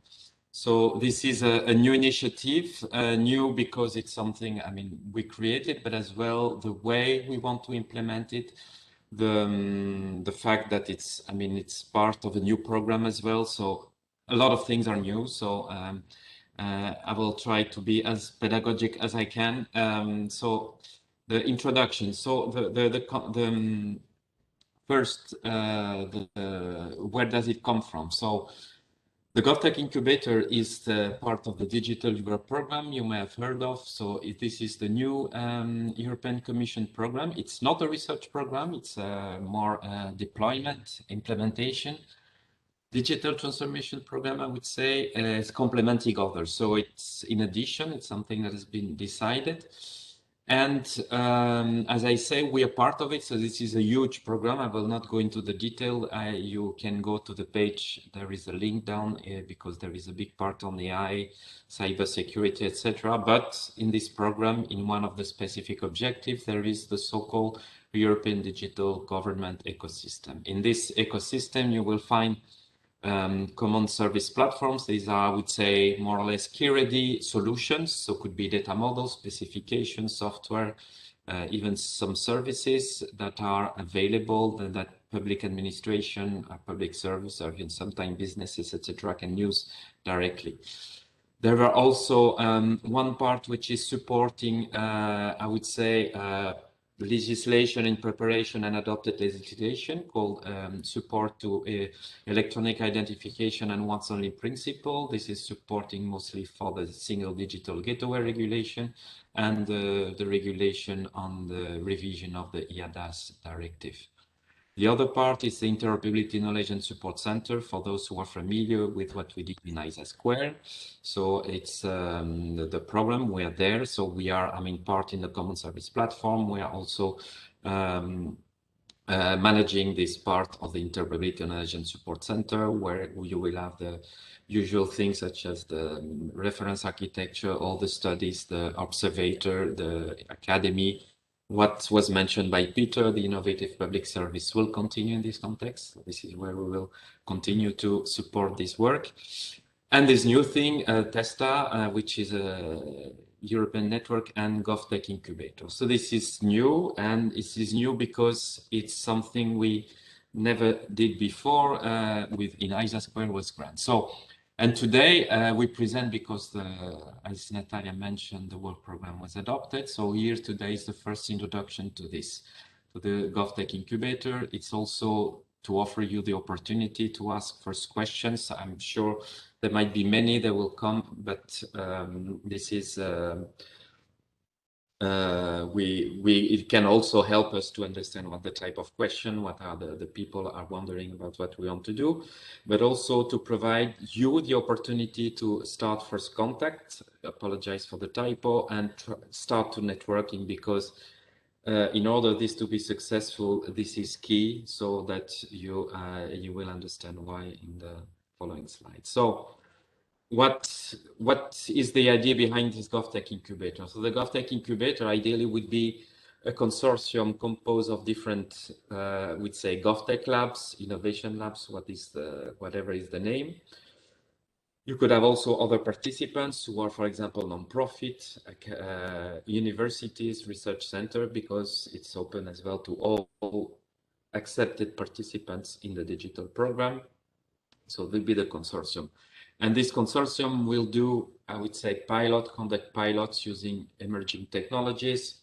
So this is a new initiative, new because it's something, I mean, we created, but as well the way we want to implement it, the fact that it's, I mean, it's part of a new program as well. So a lot of things are new. So I will try to be as pedagogic as I can. So the introduction. So the first, where does it come from? So the GovTech Incubator is part of the Digital Europe program you may have heard of. So this is the new European Commission program. It's not a research program. It's more deployment, implementation. Digital transformation program, I would say, is complementing others. So it's in addition, it's something that has been decided. And as I say, we are part of it. So this is a huge program. I will not go into the detail. You can go to the page. There is a link down because there is a big part on AI, cybersecurity, etc. But in this program, in one of the specific objectives, there is the so-called European digital government ecosystem. In this ecosystem, you will find common service platforms. These are, I would say, more or less key-ready solutions. So could be data models, specifications, software, even some services that are available that public administration, public service, or even sometimes businesses, etc., can use directly. There are also one part which is supporting, I would say, legislation in preparation and adopted legislation called support to electronic identification and once only principle. This is supporting mostly for the single digital gateway regulation and the regulation on the revision of the EADAS directive. The other part is the Interoperability Knowledge and Support Center for those who are familiar with what we did in ISA Square. So it's the program, we are there. So we are, part in the Common Service Platform. We are also managing this part of the Interoperability Knowledge and Support Center, where you will have the usual things such as the reference architecture, all the studies, the observator, the academy. What was mentioned by Peter, the innovative public service will continue in this context. This is where we will continue to support this work. And this new thing, TESTA, which is a European network, and GovTech Incubator. So this is new, and this is new because it's something we never did before in ISA Square was grant. So, and today we present because as Natalia mentioned, the work program was adopted. So here today is the first introduction to this, to the GovTech Incubator. It's also to offer you the opportunity to ask first questions. I'm sure there might be many that will come, but this is it can also help us to understand what the type of question, what are the people are wondering about what we want to do, but also to provide you the opportunity to start first contact, apologize for the typo, and start to networking, because in order this to be successful, this is key, so that you will understand why in the following slide. So what is the idea behind this GovTech Incubator? So the GovTech Incubator ideally would be a consortium composed of different, we'd say, GovTech labs, innovation labs, whatever is the name. You could have also other participants who are, for example, non-profit, universities, research center, because it's open as well to all accepted participants in the digital program. So will be the consortium. And this consortium will do, I would say, conduct pilots using emerging technologies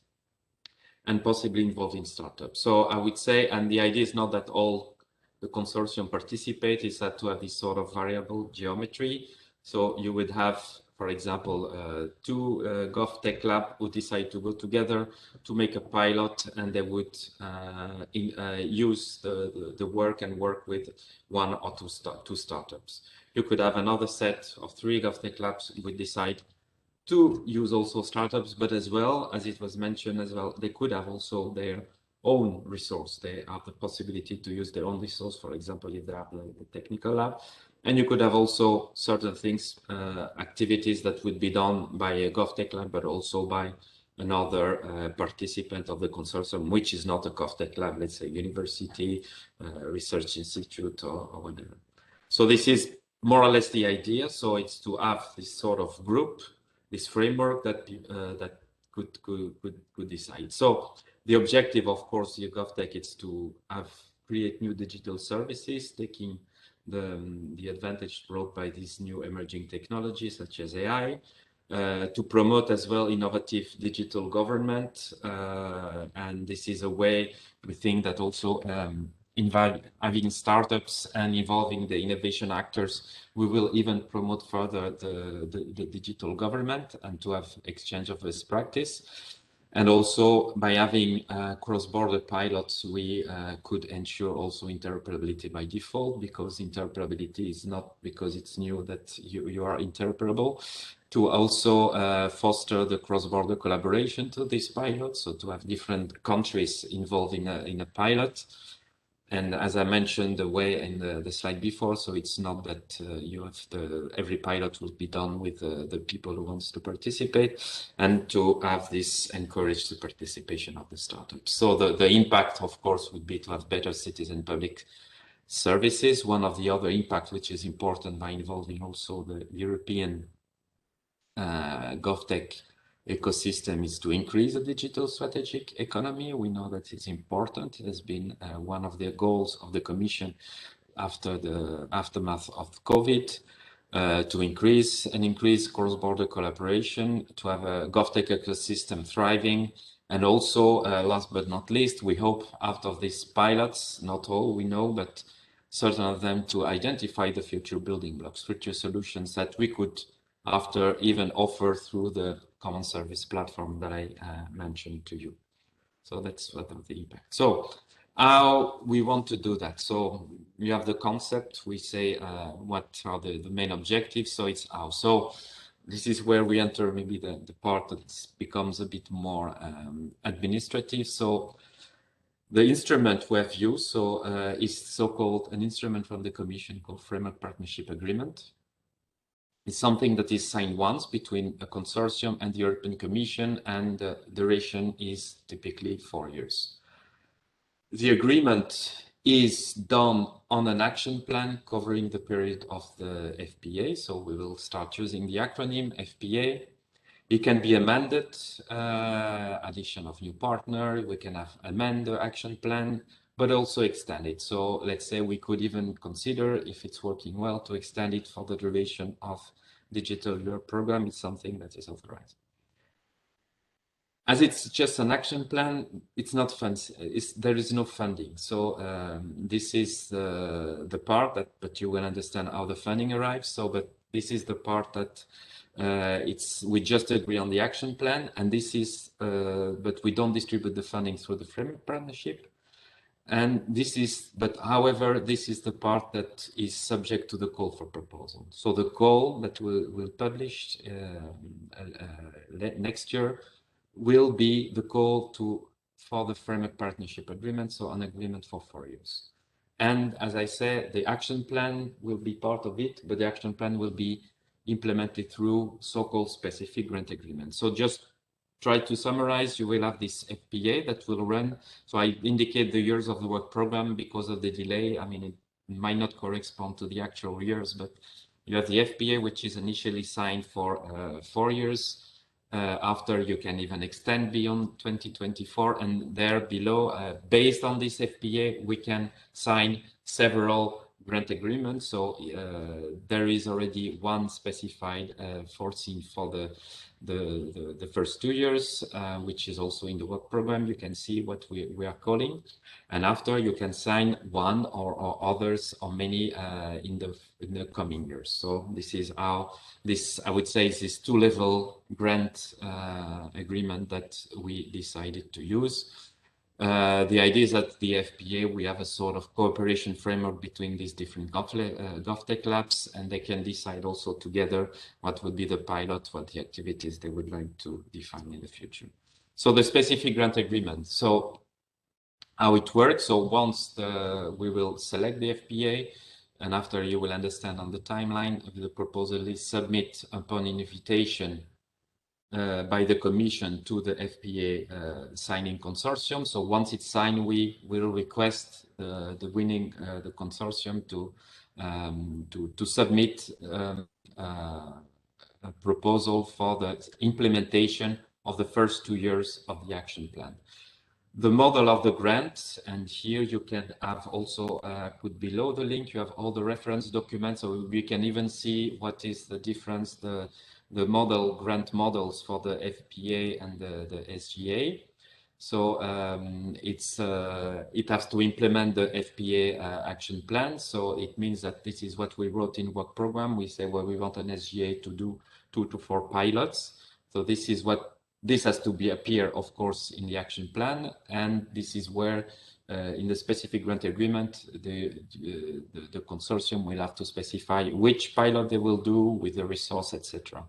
and possibly involving startups. So I would say, and the idea is not that all the consortium participate, is that to have this sort of variable geometry. So you would have, for example, two GovTech lab who decide to go together to make a pilot, and they would use the work and work with one or two startups. You could have another set of 3 GovTech labs who would decide to use also startups, but as well, as it was mentioned as well, they could have also their own resource. They have the possibility to use their own resource, for example, if they have the technical lab. And you could have also certain things, activities that would be done by a GovTech lab, but also by another participant of the consortium, which is not a GovTech lab, let's say university, research institute, or whatever. So this is more or less the idea. So it's to have this sort of group, this framework that that could decide. So the objective, of course, the GovTech is to create new digital services, taking the advantage brought by these new emerging technologies such as AI, to promote as well innovative digital government, and this is a way we think that also having startups and involving the innovation actors, we will even promote further the digital government and to have exchange of best practice. And also by having cross-border pilots, we could ensure also interoperability by default, because interoperability is not because it's new that you are interoperable. To also foster the cross-border collaboration to these pilots, so to have different countries involved in a pilot. And as I mentioned the way in the slide before, so it's not that you have every pilot will be done with the people who wants to participate, and to have this encourage the participation of the startups. So the impact, of course, would be to have better citizen public services. One of the other impacts, which is important by involving also the European GovTech ecosystem, is to increase the digital strategic economy. We know that it's important. It has been one of the goals of the Commission after the aftermath of COVID. to increase cross-border collaboration, to have a GovTech ecosystem thriving. And also, last but not least, we hope out of these pilots, not all we know, but certain of them, to identify the future building blocks, future solutions that we could after even offer through the common service platform that I mentioned to you. So that's what of the impact. So how we want to do that. So you have the concept, we say what are the main objectives, so it's how. So this is where we enter maybe the part that becomes a bit more administrative. So the instrument we have used is so-called an instrument from the Commission called Framework Partnership Agreement. It's something that is signed once between a consortium and the European Commission, and the duration is typically 4 years. The agreement is done on an action plan covering the period of the FPA. So we will start using the acronym FPA. It can be amended, addition of new partner, we can have amend the action plan, but also extend it. So let's say we could even consider, if it's working well, to extend it for the duration of Digital Europe program. It's something that is authorized. As it's just an action plan, it's not fun. There is no funding. So this is the part that, but you will understand how the funding arrives. So, but this is the part that we just agree on the action plan, and this is, but we don't distribute the funding through the framework partnership. And this is, but however, this is the part that is subject to the call for proposal. So the call that we'll publish next year will be the call for the framework partnership agreement, so an agreement for 4 years. And as I said, the action plan will be part of it, but the action plan will be implemented through so-called specific grant agreements. So just try to summarize, you will have this FPA that will run. So I indicate the years of the work program because of the delay. I mean, it might not correspond to the actual years, but you have the FPA, which is initially signed for 4 years. After you can even extend beyond 2024, and there below, based on this FPA, we can sign several grant agreements. So there is already one specified foreseen for the first 2 years, which is also in the work program. You can see what we are calling, and after you can sign one or others or many in the coming years. So this is how this, I would say, is this 2-level grant agreement that we decided to use. The idea is that the FPA, we have a sort of cooperation framework between these different GovTech labs, and they can decide also together what would be the pilot, what the activities they would like to define in the future. So the specific grant agreement. So how it works. So once we will select the FPA, and after you will understand on the timeline, the proposal is submit upon invitation by the Commission to the FPA signing consortium. So once it's signed, we will request the winning the consortium to submit a proposal for the implementation of the first 2 years of the action plan. The model of the grant, and here you can have also put below the link, you have all the reference documents, so we can even see what is the difference, the grant models for the FPA and the SGA. So it has to implement the FPA action plan. So it means that this is what we wrote in work program. We say, well, we want an SGA to do 2 to 4 pilots. So this is what this has to appear, of course, in the action plan, and this is where, in the specific grant agreement, the consortium will have to specify which pilot they will do with the resource, etc.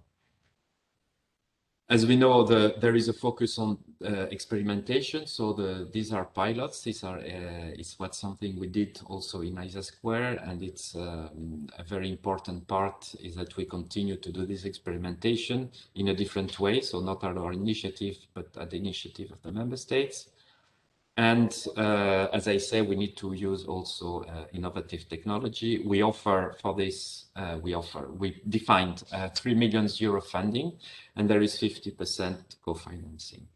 As we know, there is a focus on experimentation. So these are pilots. It's something we did also in ISA Square, and it's a very important part is that we continue to do this experimentation in a different way. So not at our initiative, but at the initiative of the member states. And as I say, we need to use also innovative technology. We offer for this, we defined 3 million euro funding, and there is 50% co-financing.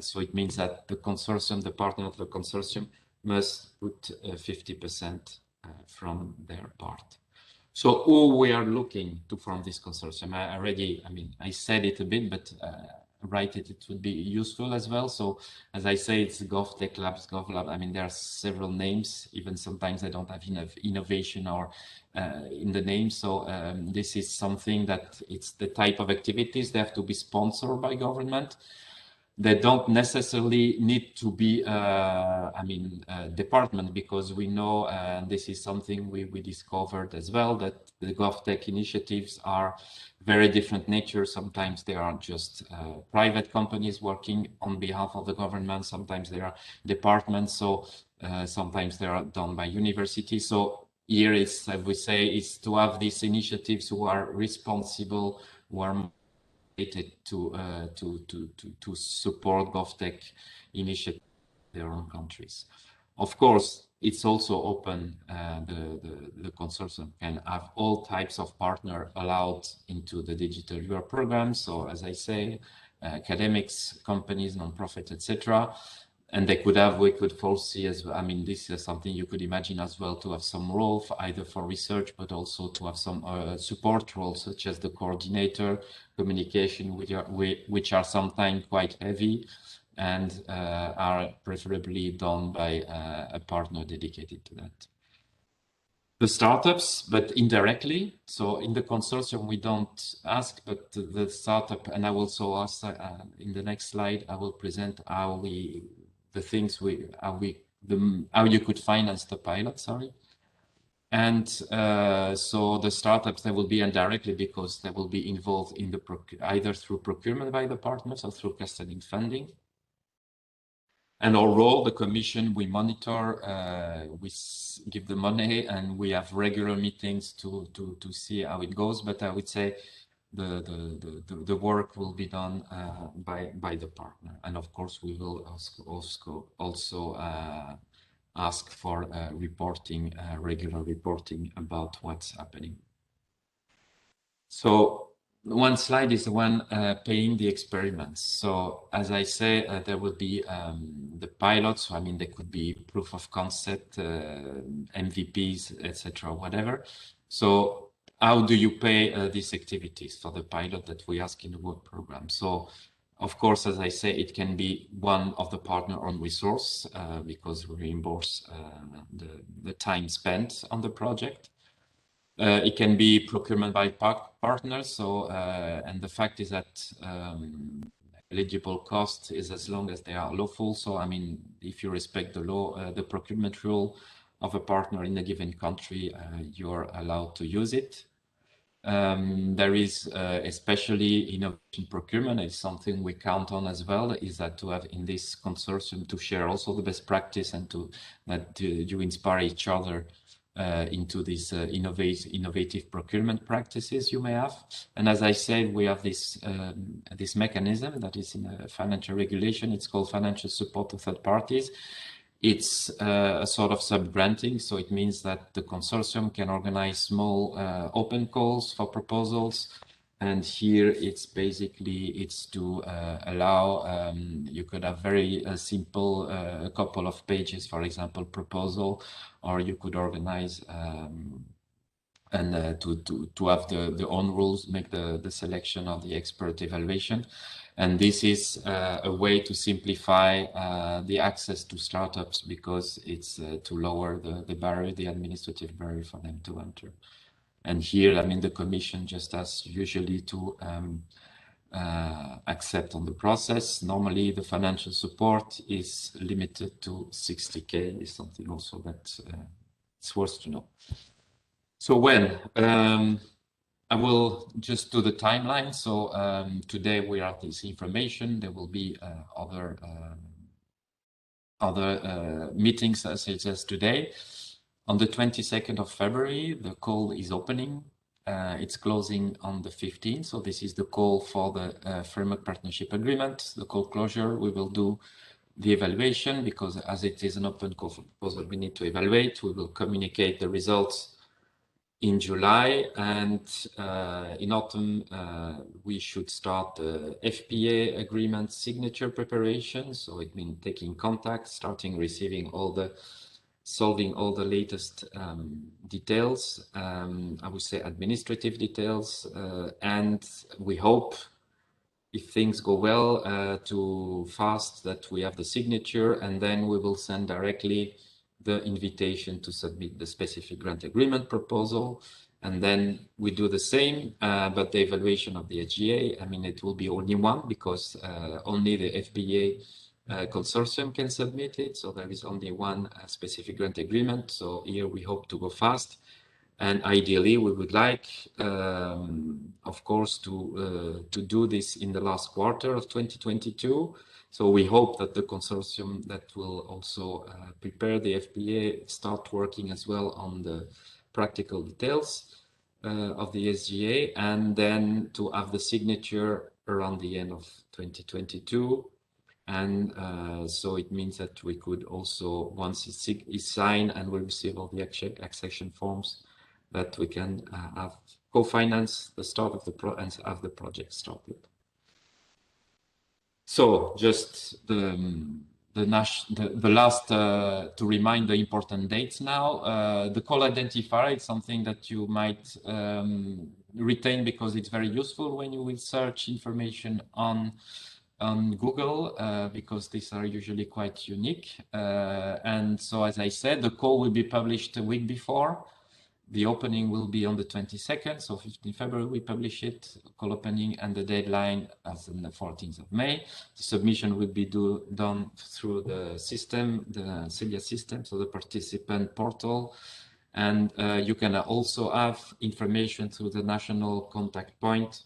So it means that the consortium, the partner of the consortium, must put 50% from their part. So who we are looking to form this consortium? I said it a bit, but write it would be useful as well. So as I say, it's GovTech Labs, GovLab. I mean, there are several names, even sometimes I don't have enough innovation or in the name. So this is something that it's the type of activities they have to be sponsored by government. They don't necessarily need to be, department, because we know, and this is something we discovered as well, that the GovTech initiatives are very different nature. Sometimes they are just private companies working on behalf of the government. Sometimes they are departments. So sometimes they are done by universities. So here is, I would say, is to have these initiatives who are responsible, who are to support GovTech initiatives in their own countries. Of course, it's also open. The consortium can have all types of partner allowed into the Digital Europe program. So, as I say, academics, companies, non-profit, etc. And we could foresee as well. I mean, this is something you could imagine as well, to have some role either for research, but also to have some support roles, such as the coordinator, communication, which are sometimes quite heavy and are preferably done by a partner dedicated to that. The startups, but indirectly. So in the consortium, we don't ask, but the startup, and I will also ask in the next slide, I will present how how you could finance the pilot, sorry. And so the startups, they will be indirectly, because they will be involved in the either through procurement by the partners or through cascading funding. And our role, the Commission, we monitor, we give the money, and we have regular meetings to see how it goes. But I would say the work will be done by the partner, and of course we will also ask for reporting, regular reporting about what's happening. So one slide is the one paying the experiments. So as I say, there will be the pilots. So, I mean, they could be proof of concept, MVPs, etc., whatever. So how do you pay these activities for the pilot that we ask in the work program? So of course, as I say, it can be one of the partner on resource because we reimburse the time spent on the project. It can be procurement by partners. So, and the fact is that eligible cost is as long as they are lawful. So, I mean, if you respect the law, the procurement rule of a partner in a given country, you're allowed to use it. There is especially innovation procurement is something we count on as well, is that to have in this consortium to share also the best practice and that you inspire each other into these innovative procurement practices you may have. And as I said, we have this this mechanism that is in a financial regulation. It's called financial support to third parties. It's a sort of sub-granting, so it means that the consortium can organize small open calls for proposals. And here it's basically to allow, you could have very simple, a couple of pages, for example, proposal, or you could organize and to have the own rules, make the selection of the expert evaluation. And this is a way to simplify the access to startups, because it's to lower the barrier, the administrative barrier for them to enter. And here, I mean, the Commission just has usually to accept on the process. Normally, the financial support is limited to 60K, is something also that it's worth to know. So when? I will just do the timeline. So today we have this information. There will be other meetings such as today. On the 22nd of February, the call is opening. It's closing on the 15th. So this is the call for the framework partnership agreement, the call closure. We will do the evaluation, because as it is an open call for proposal, we need to evaluate. We will communicate the results in July, and in autumn we should start the FPA agreement signature preparation. So it means taking contact, starting receiving all the solving all the latest details, I would say administrative details, and we hope, if things go well, to fast that we have the signature, and then we will send directly the invitation to submit the specific grant agreement proposal. And then we do the same, but the evaluation of the SGA, I mean, it will be only one, because only the FPA consortium can submit it. So there is only one specific grant agreement. So here we hope to go fast. And ideally, we would like, of course, to do this in the last quarter of 2022. So we hope that the consortium that will also prepare the FPA start working as well on the practical details of the SGA, and then to have the signature around the end of 2022. And so it means that we could also, once it's signed and we receive all the accession forms, that we can have co-finance the start of and have the project started. So just the last to remind the important dates now. The call identifier is something that you might retain, because it's very useful when you will search information on Google, because these are usually quite unique. And so, as I said, the call will be published a week before. The opening will be on the 22nd, so 15 February we publish it, call opening, and the deadline as on the 14th of May. The submission will be done through the system, the Celia system, so the participant portal. And you can also have information through the national contact point.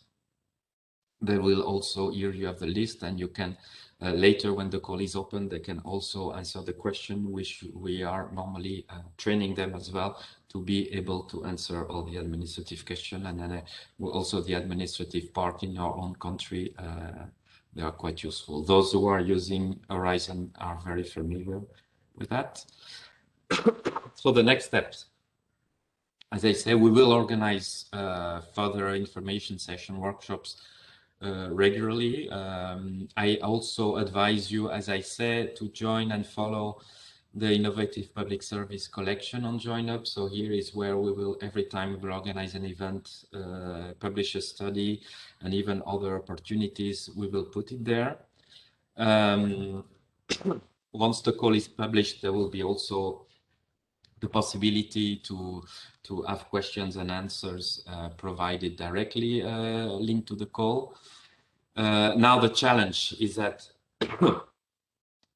They will also, here you have the list, and you can later, when the call is open, they can also answer the question, which we are normally training them as well to be able to answer all the administrative questions. And then also the administrative part in your own country, they are quite useful. Those who are using Horizon are very familiar with that. So the next steps, as I say, we will organize further information session workshops regularly. I also advise you, as I said, to join and follow the Innovative Public Service collection on JoinUp. So here is where we will, every time we will organize an event, publish a study, and even other opportunities, we will put it there. Once the call is published, there will be also the possibility to have questions and answers provided directly linked to the call. Now the challenge is that,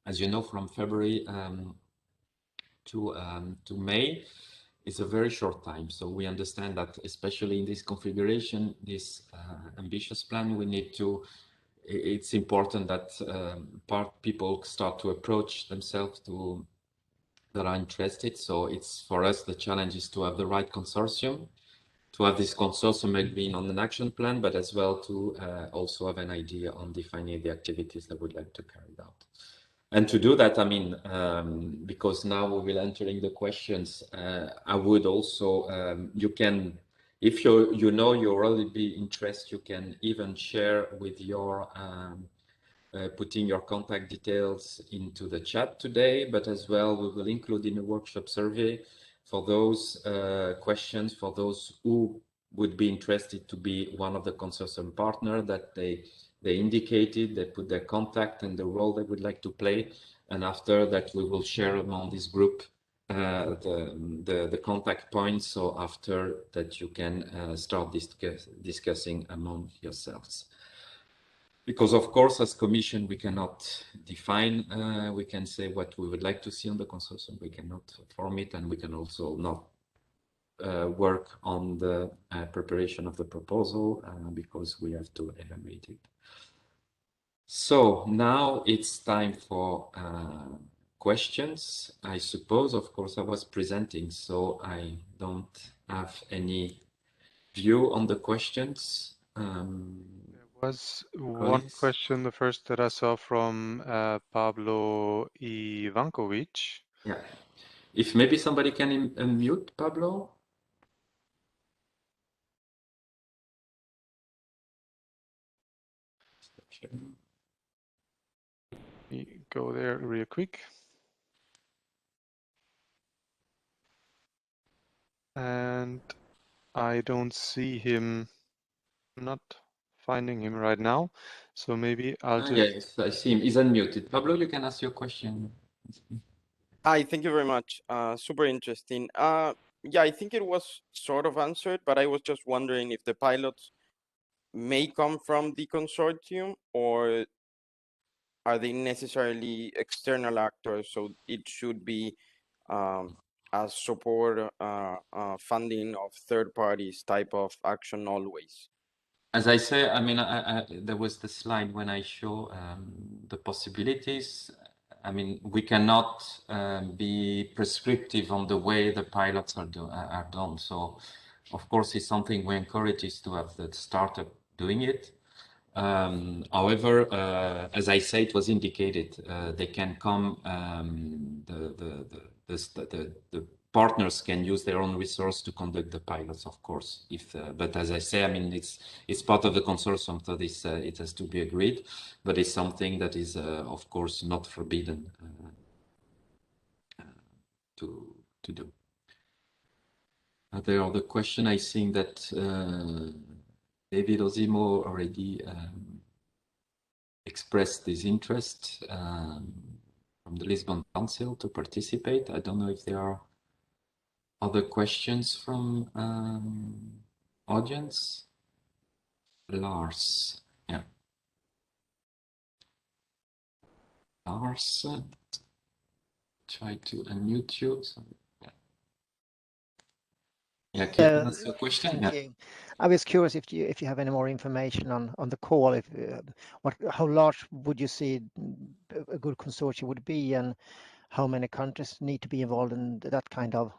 as you know, from February to May is a very short time. So we understand that, especially in this configuration, this ambitious plan, we need to. It's important that people start to approach themselves that are interested. So it's, for us, the challenge is to have the right consortium, to have this consortium being on an action plan, but as well to also have an idea on defining the activities that we'd like to carry out. And to do that, I mean, because now we will entering the questions, I would also, you can, if you know you already be interested, you can even share with your, putting your contact details into the chat today, but as well, we will include in the workshop survey for those questions, for those who would be interested to be one of the consortium partner, that they indicated, they put their contact and the role they would like to play. And after that, we will share among this group the contact points. So after that, you can start discussing among yourselves. Because of course, as Commission, we cannot define, we can say what we would like to see on the consortium, we cannot form it, and we can also not work on the preparation of the proposal because we have to evaluate it. So now it's time for questions. I suppose, of course, I was presenting, so I don't have any view on the questions. There was one question, the first that I saw from Pablo Ivankovic. Yeah. If maybe somebody can unmute Pablo. Go there real quick. And I don't see him, I'm not finding him right now. So maybe I'll just... Yes, I see him. He's unmuted. Pablo, you can ask your question. Hi, thank you very much. Super interesting. Yeah, I think it was sort of answered, but I was just wondering if the pilots may come from the consortium or are they necessarily external actors? So it should be as support funding of third parties type of action always. As I say, I mean, there was the slide when I show the possibilities. I mean, we cannot be prescriptive on the way the pilots are done. So, of course, it's something we encourage is to have the startup doing it. However, as I say, it was indicated they can come. The partners can use their own resource to conduct the pilots, of course. But as I say, I mean, it's part of the consortium, so this it has to be agreed. But it's something that is, of course, not forbidden to do. There are the question. I think that David Osimo already expressed his interest from the Lisbon Council to participate. I don't know if there are other questions from audience. Lars, yeah. Lars, try to unmute you. So, yeah, can you ask your question? Thank you. I was curious if you have any more information on the call. If how large would you see a good consortium would be, and how many countries need to be involved in that kind of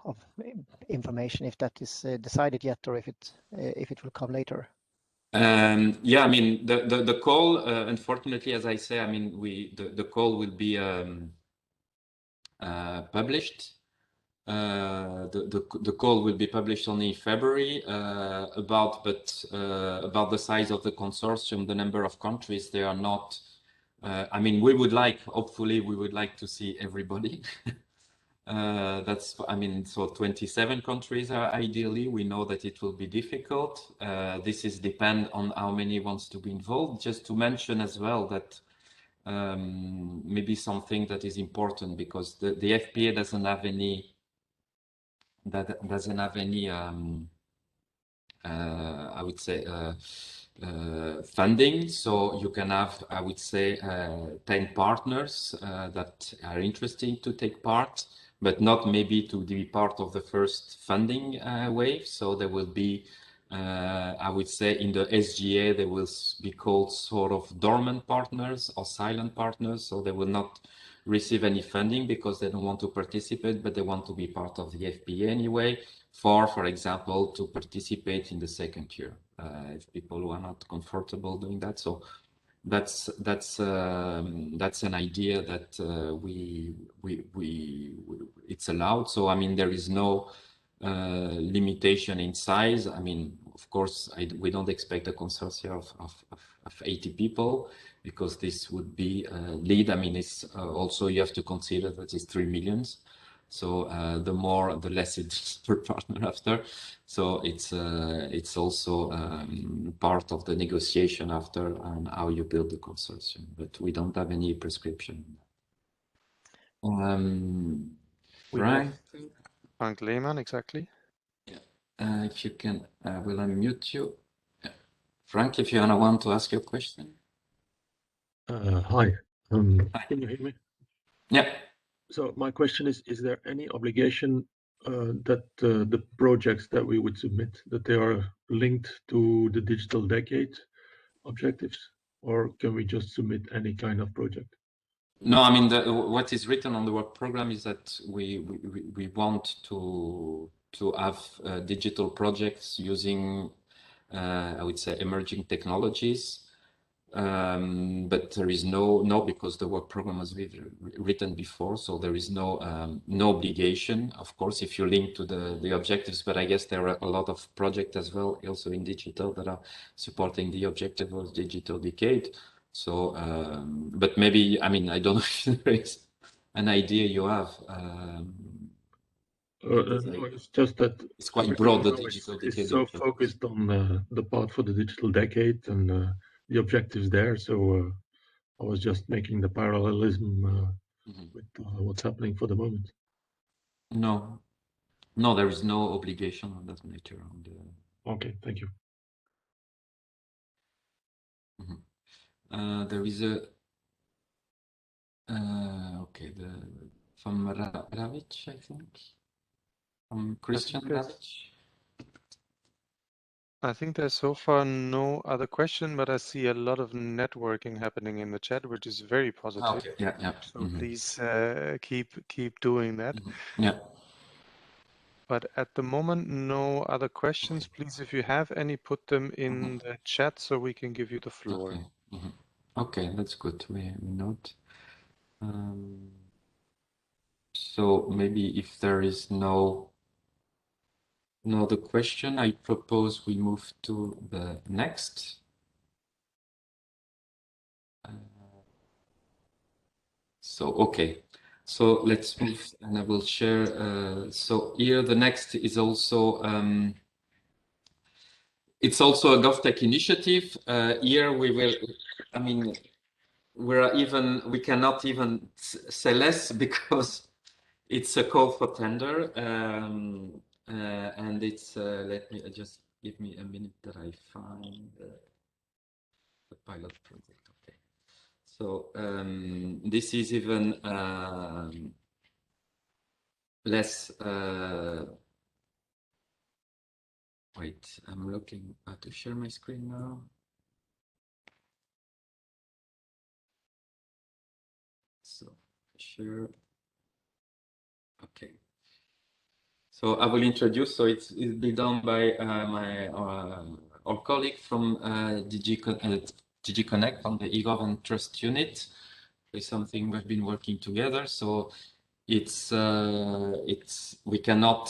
information, if that is decided yet, or if it will come later? Yeah, I mean the call. Unfortunately, as I say, I mean the call will be published. The call will be published only in February. About the size of the consortium, the number of countries, they are not. I mean, hopefully, we would like to see everybody. I mean, so 27 countries are ideally. We know that it will be difficult. This is depend on how many wants to be involved. Just to mention as well that maybe something that is important, because the FPA doesn't have any I would say funding. So you can have, I would say, 10 partners that are interested to take part, but not maybe to be part of the first funding wave. So there will be, I would say, in the SGA, they will be called sort of dormant partners or silent partners. So they will not receive any funding because they don't want to participate, but they want to be part of the FPA anyway, for example, to participate in the second year, if people who are not comfortable doing that. So that's an idea that it's allowed. So I mean, there is no limitation in size. I mean, of course, we don't expect a consortium of 80 people, because this would be lead. I mean, it's also, you have to consider that it's 3 million. So the more, the less it's per partner after. So it's also part of the negotiation after on how you build the consortium. But we don't have any prescription. Frank Lehmann, exactly. Yeah. If you can, will unmute you. Yeah. Frank, if you want to ask your question. Hi. Hi. Can you hear me? Yeah. So my question is there any obligation that the projects that we would submit, that they are linked to the digital decade objectives, or can we just submit any kind of project? No, I mean, what is written on the work program is that we want to have digital projects using, I would say, emerging technologies. But there is no, because the work program was written before, so there is no obligation. Of course, if you link to the objectives, but I guess there are a lot of projects as well, also in digital, that are supporting the objective of digital decade. So, but maybe, I mean, I don't know if there is an idea you have. No, it's just that it's quite everything broad, the now digital is decade so objective. focused on the part for the digital decade and the objectives there. So I was just making the parallelism with what's happening for the moment. No, no, there is no obligation on that nature. On the... Okay, thank you. There is a okay, from Ravic, I think, from Christian Ravic. I think there's so far no other question, but I see a lot of networking happening in the chat, which is very positive. Okay, yeah, yeah. So please keep doing that. Yeah. But at the moment, no other questions. Please, if you have any, put them in the chat so we can give you the floor. Okay, okay, that's good. We note. So maybe if there is no other question, I propose we move to the next. So, okay. So let's move, and I will share. So here, the next is also, it's also a GovTech initiative. Here we will, I mean, we cannot even say less because it's a call for tender. And it's, let me just give me a minute that I find the pilot project. Okay. So this is even less. Wait, I'm looking to share my screen now. So share. Okay. So I will introduce. So it's been done by our colleague from DG Connect on the eGov and Trust unit. It's something we've been working together. So it's we cannot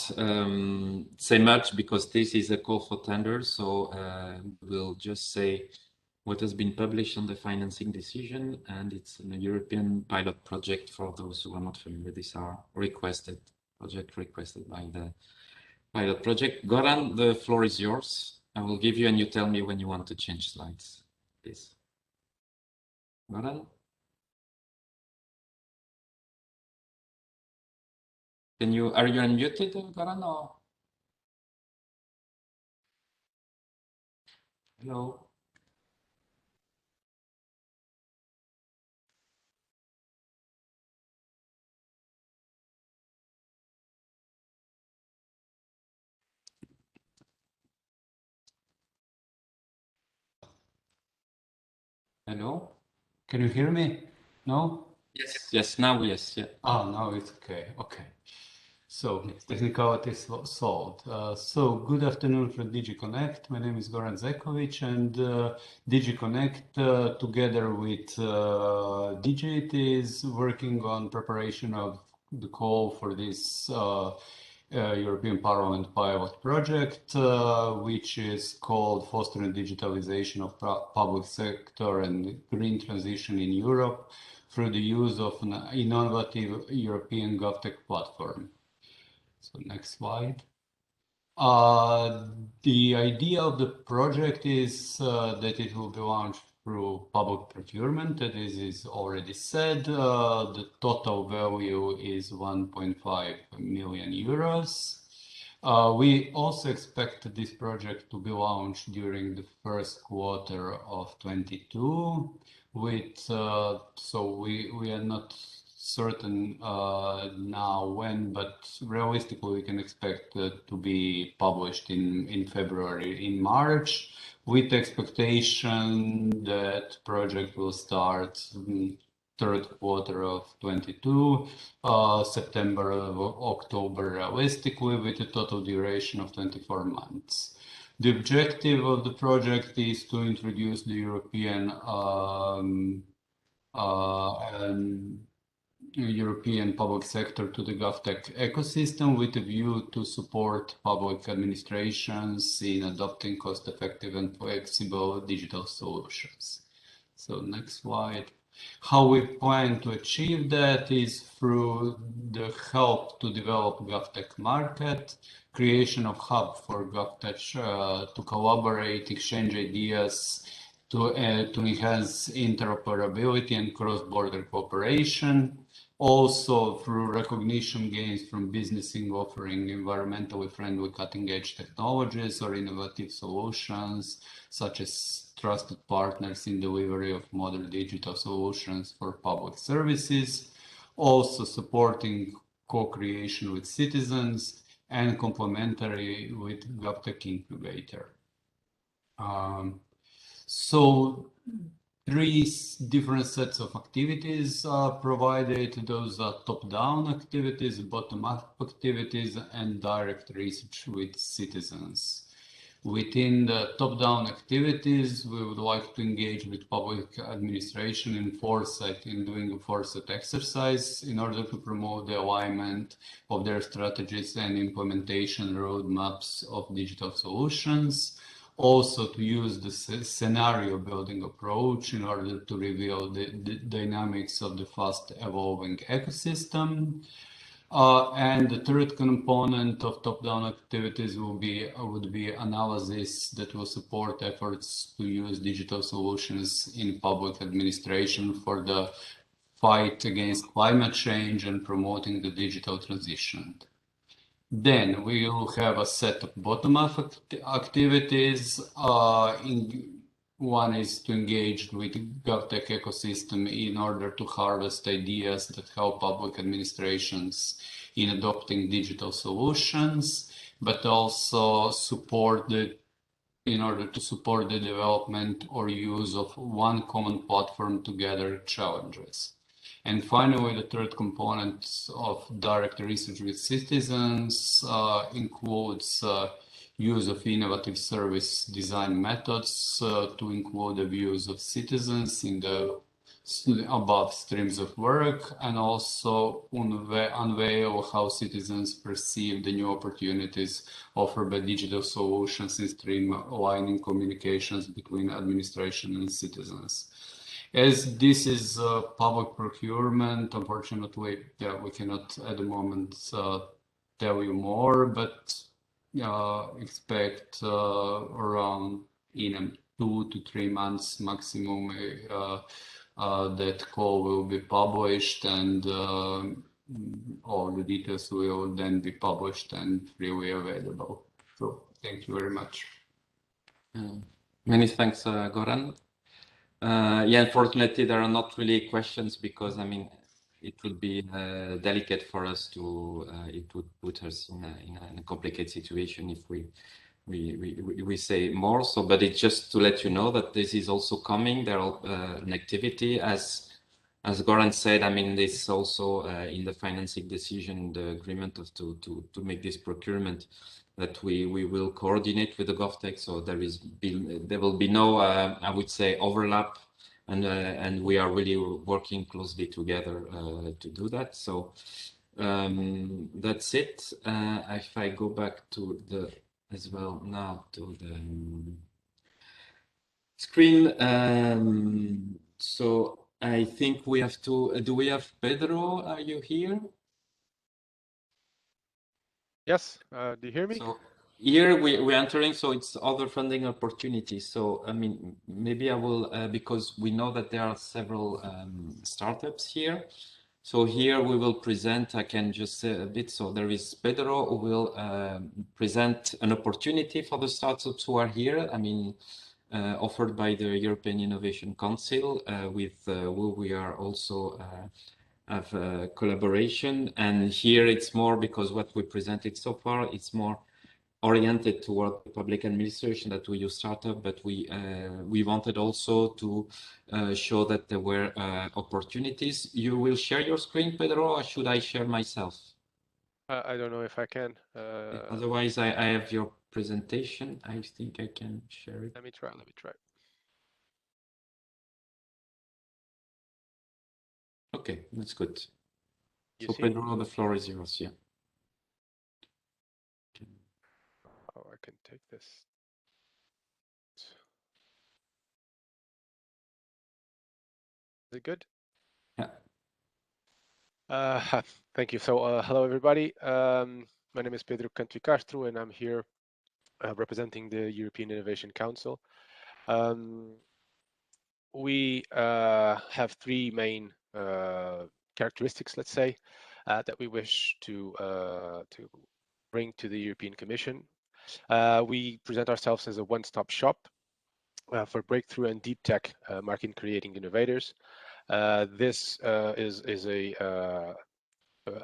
say much because this is a call for tender. So we'll just say what has been published on the financing decision, and it's a European pilot project. For those who are not familiar, these are project requested by the pilot project. Goran, the floor is yours. I will give you, and you tell me when you want to change slides, please. Goran? Are you unmuted, Goran, or? Hello? Hello? Can you hear me? No? Yes, now yes, yeah. Oh, now it's okay. Okay. So technicalities solved. So good afternoon from DG Connect. My name is Goran Zekovic, and DG Connect, together with Digit, is working on preparation of the call for this European Parliament pilot project, which is called Fostering Digitalization of Public Sector and Green Transition in Europe through the use of an innovative European GovTech platform. So next slide. The idea of the project is that it will be launched through public procurement. That is already said. The total value is 1.5 million euros. We also expect this project to be launched during the first quarter of 22. So we are not certain now when, but realistically we can expect it to be published in February, in March, with expectation that project will start third quarter of 22, September or October realistically, with a total duration of 24 months. The objective of the project is to introduce the European public sector to the GovTech ecosystem with a view to support public administrations in adopting cost-effective and flexible digital solutions. So next slide. How we plan to achieve that is through the help to develop GovTech market, creation of hub for GovTech to collaborate, exchange ideas, to enhance interoperability and cross-border cooperation. Also through recognition gains from businesses offering environmentally friendly cutting-edge technologies or innovative solutions, such as trusted partners in delivery of modern digital solutions for public services. Also supporting co-creation with citizens and complementary with GovTech Incubator. So three different sets of activities are provided. Those are top-down activities, bottom-up activities, and direct research with citizens. Within the top-down activities, we would like to engage with public administration in foresight, in doing a foresight exercise in order to promote the alignment of their strategies and implementation roadmaps of digital solutions. Also to use the scenario building approach in order to reveal the dynamics of the fast evolving ecosystem. And the third component of top-down activities would be analysis that will support efforts to use digital solutions in public administration for the fight against climate change and promoting the digital transition. Then we will have a set of bottom-up activities. One is to engage with GovTech ecosystem in order to harvest ideas that help public administrations in adopting digital solutions, but also in order to support the development or use of one common platform to gather challenges. And finally, the third component of direct research with citizens includes use of innovative service design methods to include the views of citizens in the above streams of work, and also unveil how citizens perceive the new opportunities offered by digital solutions in streamlining communications between administration and citizens. As this is public procurement, unfortunately, we cannot at the moment tell you more, but expect around in 2 to 3 months maximum that call will be published, and all the details will then be published and freely available. So thank you very much. Many thanks, Goran. Yeah, unfortunately, there are not really questions because, I mean, it would be delicate for us to, it would put us in a complicated situation if we say more. So, but it's just to let you know that this is also coming. There are an activity, as Goran said. I mean, this is also in the financing decision, the agreement of to make this procurement, that we will coordinate with the GovTech. So there will be no, I would say, overlap, and we are really working closely together to do that. So that's it. If I go back to the as well now to the screen. So I think we have to. Do we have Pedro? Are you here? Yes. Do you hear me? So here we're entering, so it's other funding opportunities. So, I mean, maybe I will, because we know that there are several startups here. So here we will present, I can just say a bit. So there is Pedro who will present an opportunity for the startups who are here. I mean, offered by the European Innovation Council, with who we are also have collaboration. And here it's more because what we presented so far, it's more oriented toward public administration that we use startup, but we wanted also to show that there were opportunities. You will share your screen, Pedro, or should I share myself? I don't know if I can. Otherwise, I have your presentation. I think I can share it. Let me try. Okay, that's good. You So see? Pedro, the floor is yours. Yeah. Oh, I can take this. it good? Yeah. Thank you. So, hello, everybody. My name is Pedro Cantui Castro, and I'm here representing the European Innovation Council. We have three main characteristics, let's say, that we wish to bring to the European Commission. We present ourselves as a one-stop shop for breakthrough and deep tech market-creating innovators. This is a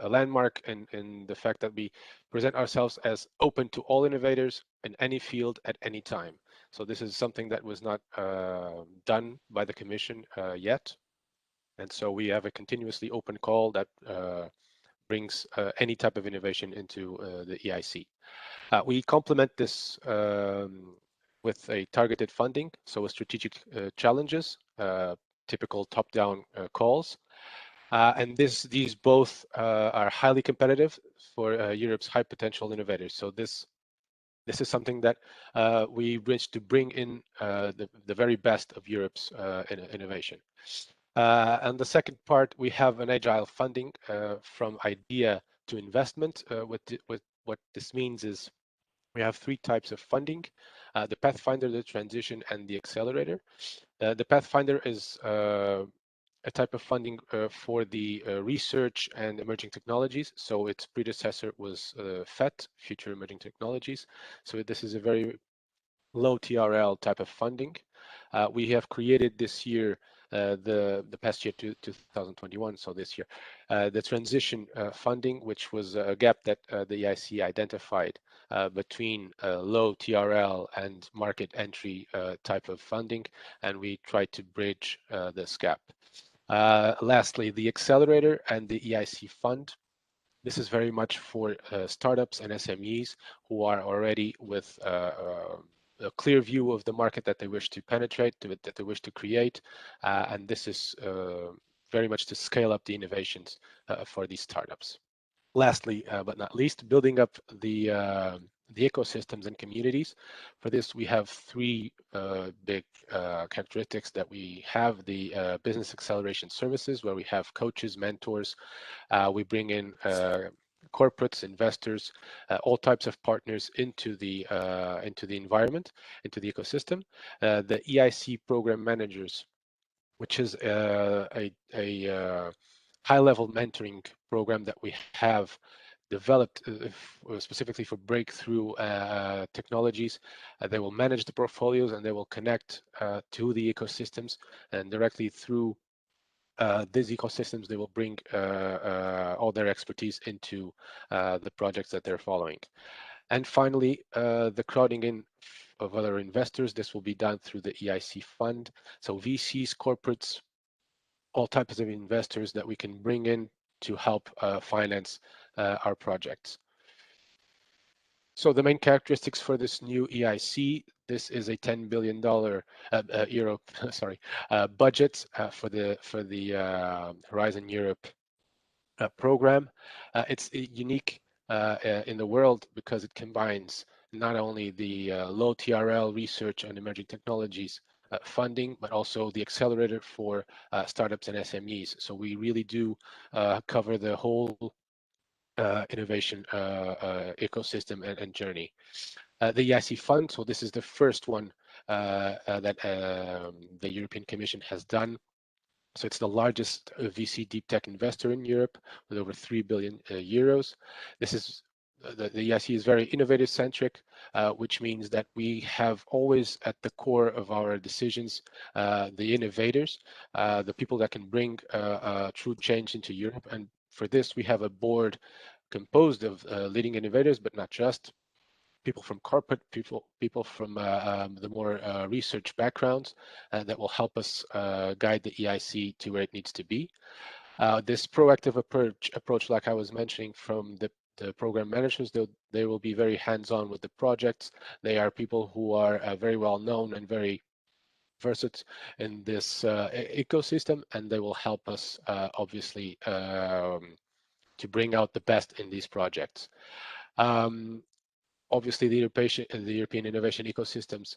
landmark in the fact that we present ourselves as open to all innovators in any field at any time. So this is something that was not done by the Commission yet. And so we have a continuously open call that brings any type of innovation into the EIC. We complement this with a targeted funding, so strategic challenges, typical top-down calls. And these both are highly competitive for Europe's high potential innovators. So this is something that we wish to bring in the very best of Europe's innovation. And the second part, we have an agile funding from idea to investment. What this means is we have three types of funding: the Pathfinder, the Transition, and the Accelerator. The Pathfinder is a type of funding for the research and emerging technologies. So its predecessor was FET, Future Emerging Technologies. So this is a very low TRL type of funding. We have created this year, the past year to 2021, so this year, the transition funding, which was a gap that the EIC identified between low TRL and market entry type of funding, and we tried to bridge this gap. Lastly, the accelerator and the EIC fund. This is very much for startups and SMEs who are already with a clear view of the market that they wish to penetrate, that they wish to create, and this is very much to scale up the innovations for these startups. Lastly, but not least, building up the ecosystems and communities. For this, we have three big characteristics that we have: the business acceleration services, where we have coaches, mentors. We bring in corporates, investors, all types of partners into the environment, into the ecosystem. The EIC program managers, which is a high-level mentoring program that we have developed specifically for breakthrough technologies. They will manage the portfolios and they will connect to the ecosystems, and directly through these ecosystems, they will bring all their expertise into the projects that they're following. And finally, the crowding in of other investors. This will be done through the EIC fund. So VCs, corporates, all types of investors that we can bring in to help finance our projects. So the main characteristics for this new EIC, this is a $10 billion euro, sorry, budget for the Horizon Europe program. It's unique in the world because it combines not only the low TRL research and emerging technologies funding, but also the accelerator for startups and SMEs. So we really do cover the whole innovation ecosystem and journey. The EIC fund, so this is the first one that the European Commission has done. So it's the largest VC deep tech investor in Europe with over 3 billion euros. This is the EIC is very innovative centric, which means that we have always at the core of our decisions the innovators, the people that can bring true change into Europe. And for this, we have a board composed of leading innovators, but not just people from corporate, people from the more research backgrounds that will help us guide the EIC to where it needs to be. This proactive approach, like I was mentioning, from the program managers, they will be very hands-on with the projects. They are people who are very well known and very versed in this ecosystem, and they will help us obviously to bring out the best in these projects. Obviously, the European innovation ecosystems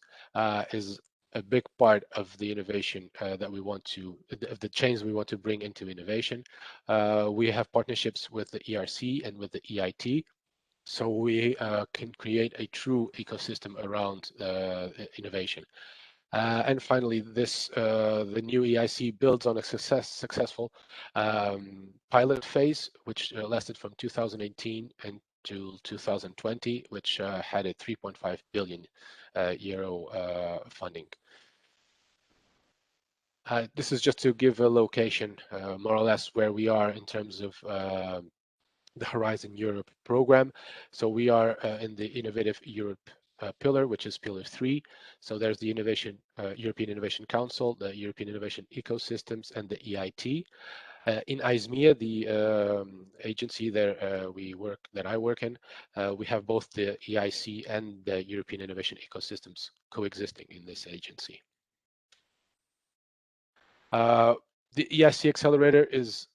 is a big part of the innovation that we want to, of the change we want to bring into innovation. We have partnerships with the ERC and with the EIT, so we can create a true ecosystem around innovation. And finally, the new EIC builds on a successful pilot phase, which lasted from 2018 until 2020, which had a 3.5 billion euro funding. This is just to give a location, more or less, where we are in terms of the Horizon Europe program. So we are in the Innovative Europe pillar, which is pillar 3. So there's the European Innovation Council, the European Innovation Ecosystems, and the EIT. In ISMEA, the agency that I work in, we have both the EIC and the European Innovation Ecosystems coexisting in this agency. The EIC Accelerator is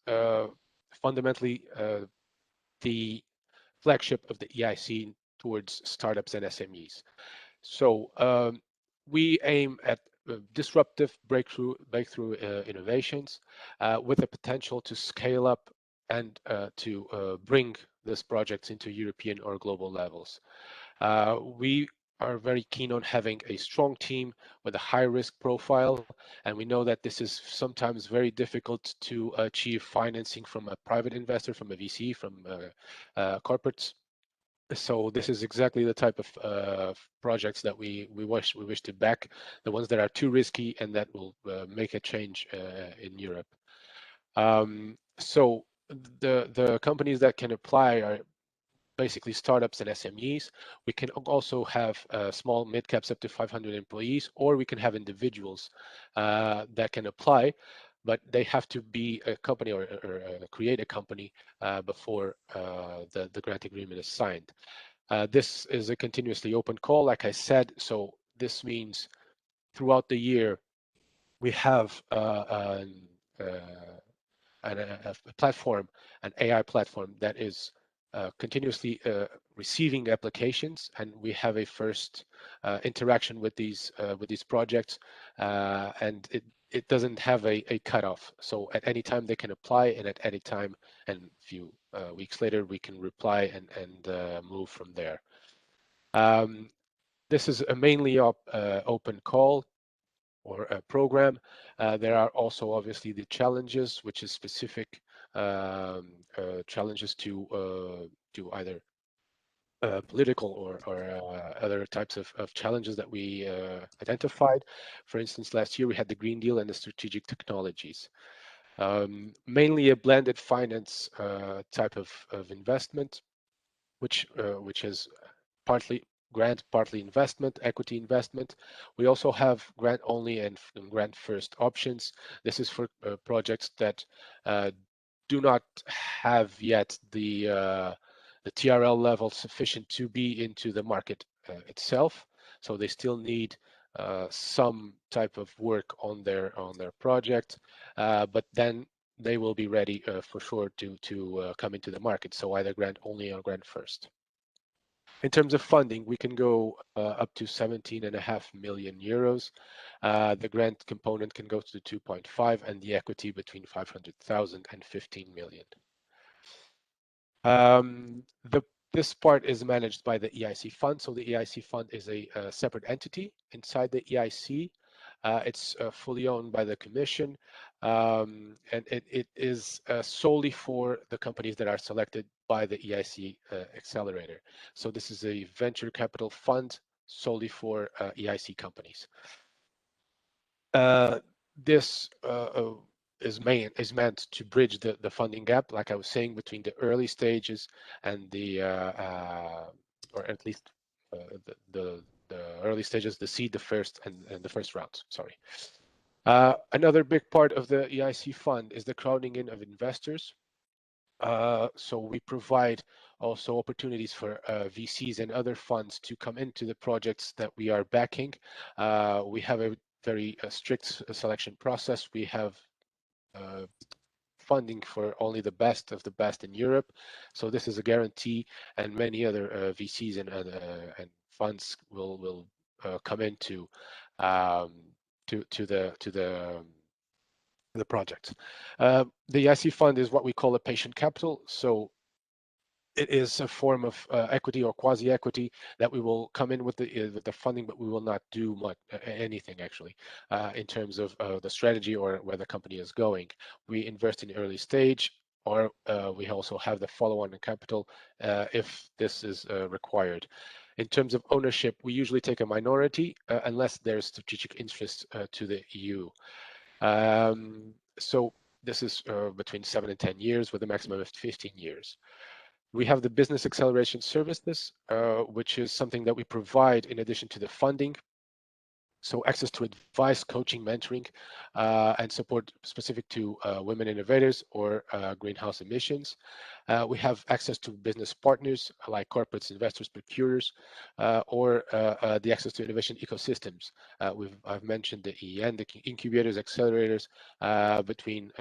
fundamentally the flagship of the EIC towards startups and SMEs. So we aim at disruptive breakthrough innovations with the potential to scale up and to bring these projects into European or global levels. We are very keen on having a strong team with a high risk profile, and we know that this is sometimes very difficult to achieve financing from a private investor, from a VC, from corporates. So this is exactly the type of projects that we wish to back, the ones that are too risky and that will make a change in Europe. So the companies that can apply are basically startups and SMEs. We can also have small mid-caps up to 500 employees, or we can have individuals that can apply, but they have to be a company or create a company before the grant agreement is signed. This is a continuously open call, like I said, so this means throughout the year we have a platform, an AI platform that is continuously receiving applications, and we have a first interaction with these projects, and it doesn't have a cutoff. So at any time they can apply, and at any time, and a few weeks later, we can reply and move from there. This is a mainly open call or a program. There are also obviously the challenges, which is specific challenges to either political or other types of challenges that we identified. For instance, last year we had the Green Deal and the strategic technologies. Mainly a blended finance type of investment, which is partly grant, partly investment, equity investment. We also have grant only and grant first options. This is for projects that do not have yet the TRL level sufficient to be into the market itself. So they still need some type of work on their project, but then they will be ready for sure to come into the market. So either grant only or grant first. In terms of funding, we can go up to 17.5 million euros. The grant component can go to 2.5, and the equity between 500,000 and 15 million. This part is managed by the EIC fund. So the EIC fund is a separate entity inside the EIC. It's fully owned by the Commission, and it is solely for the companies that are selected by the EIC Accelerator. So this is a venture capital fund solely for EIC companies. This is meant to bridge the funding gap, like I was saying, between the early stages and the, or at least the early stages, the seed, the first and the first round, sorry. Another big part of the EIC fund is the crowding in of investors. So we provide also opportunities for VCs and other funds to come into the projects that we are backing. We have a very strict selection process. We have funding for only the best of the best in Europe. So this is a guarantee, and many other VCs and funds will come into the project. The EIC fund is what we call a patient capital. So it is a form of equity or quasi-equity that we will come in with the funding, but we will not do much anything actually in terms of the strategy or where the company is going. We invest in early stage, or we also have the follow-on capital if this is required. In terms of ownership, we usually take a minority unless there's strategic interest to the EU. So this is between 7 and 10 years with a maximum of 15 years. We have the business acceleration services, which is something that we provide in addition to the funding. So access to advice, coaching, mentoring, and support specific to women innovators or greenhouse emissions. We have access to business partners like corporates, investors, procurers, or the access to innovation ecosystems. I've mentioned the EN, the incubators, accelerators between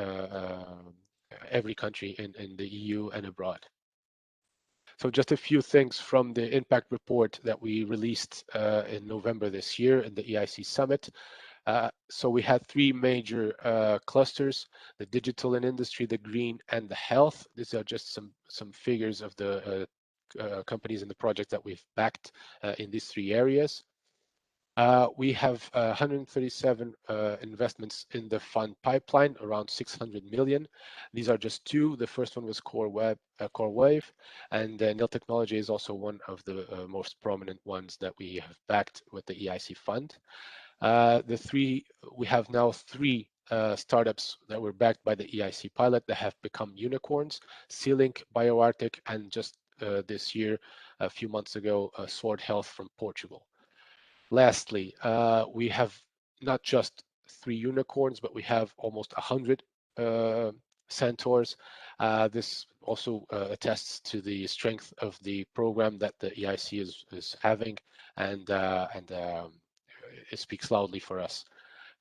every country in the EU and abroad. So just a few things from the impact report that we released in November this year in the EIC Summit. So we had three major clusters: the digital and industry, the green, and the health. These are just some figures of the companies in the project that we've backed in these three areas. We have 137 investments in the fund pipeline, around 600 million. These are just two. The first one was Core Wave, and Nil Technology is also one of the most prominent ones that we have backed with the EIC fund. We have now three startups that were backed by the EIC pilot that have become unicorns: Sealink, BioArctic, and just this year, a few months ago, Sword Health from Portugal. Lastly, we have not just three unicorns, but we have almost 100 centaurs. This also attests to the strength of the program that the EIC is having, and it speaks loudly for us.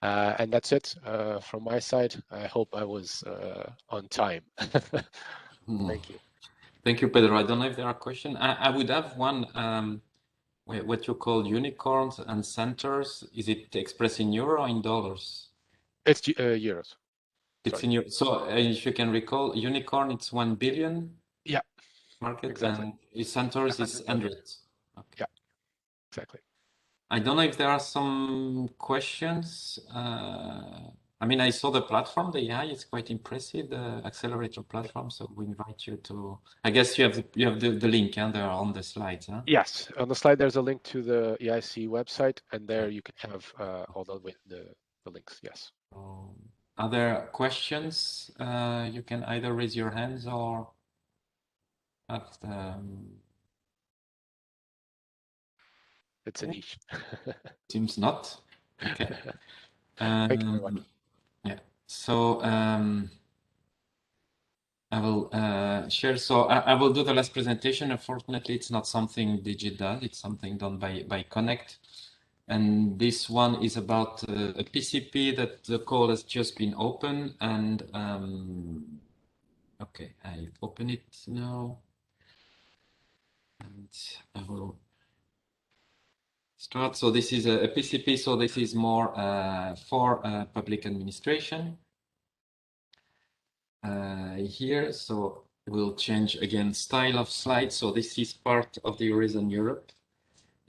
And that's it from my side. I hope I was on time. Thank you. Thank you, Pedro. I don't know if there are questions. I would have one. What you call unicorns and centers, is it expressed in euro or in dollars? It's euros. It's in euros. So if you can recall, unicorn, it's 1 billion. Yeah. Market, exactly. And centers is 100. Okay. Yeah. Exactly. I don't know if there are some questions. I mean, I saw the platform, the AI is quite impressive, the accelerator platform. So we invite you to. I guess you have the link, and they're on the slides. Huh? Yes, on the slide there's a link to the EIC website, and there you can have all the links. Yes. Are there questions? You can either raise your hands or have the. It's a niche. Seems not. Okay. Thank you very much. Yeah. So I will share. So I will do the last presentation. Unfortunately, it's not something digital. It's something done by Connect. And this one is about a PCP that the call has just been open. And okay, I open it now. And I will start. So this is a PCP. So this is more for public administration. Here, so we'll change again style of slide. So this is part of the Horizon Europe,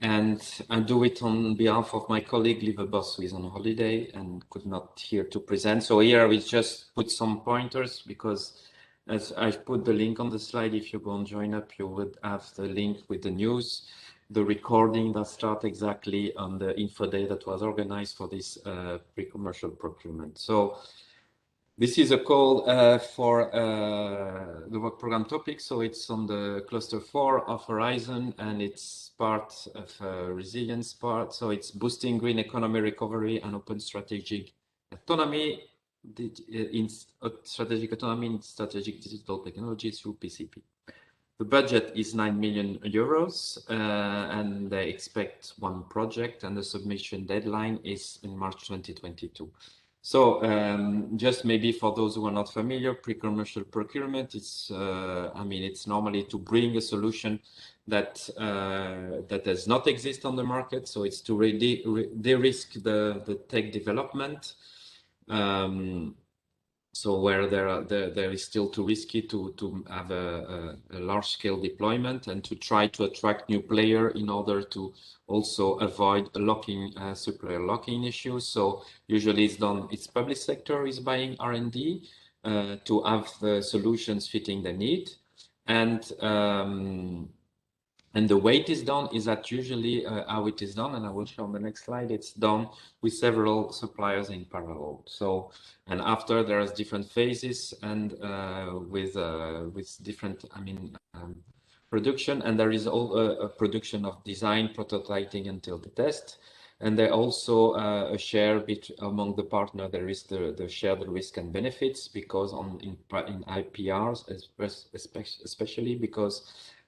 and I do it on behalf of my colleague Lieve Bos, who is on holiday and could not here to present. So here we just put some pointers, because as I've put the link on the slide, if you go and join up, you would have the link with the news, the recording that starts exactly on the info day that was organized for this pre-commercial procurement. So this is a call for the work program topic. So it's on the cluster 4 of Horizon, and it's part of resilience part. So it's boosting green economy recovery and open strategic autonomy in strategic autonomy in strategic digital technologies through PCP. The budget is 9 million euros, and they expect one project, and the submission deadline is in March 2022. So just maybe for those who are not familiar, pre-commercial procurement, it's I mean, it's normally to bring a solution that that does not exist on the market. So it's to de-risk the tech development. So where there is still too risky to have a large-scale deployment, and to try to attract new player in order to also avoid locking supplier locking issues. So usually it's done. It's public sector is buying R&D to have the solutions fitting the need, and the way it is done is that usually how it is done, and I will show on the next slide, it's done with several suppliers in parallel. So, and after there is different phases and with different, I mean, production, and there is all a production of design, prototyping until the test. And there also a share among the partner. There is the shared risk and benefits, because in IPRs, especially because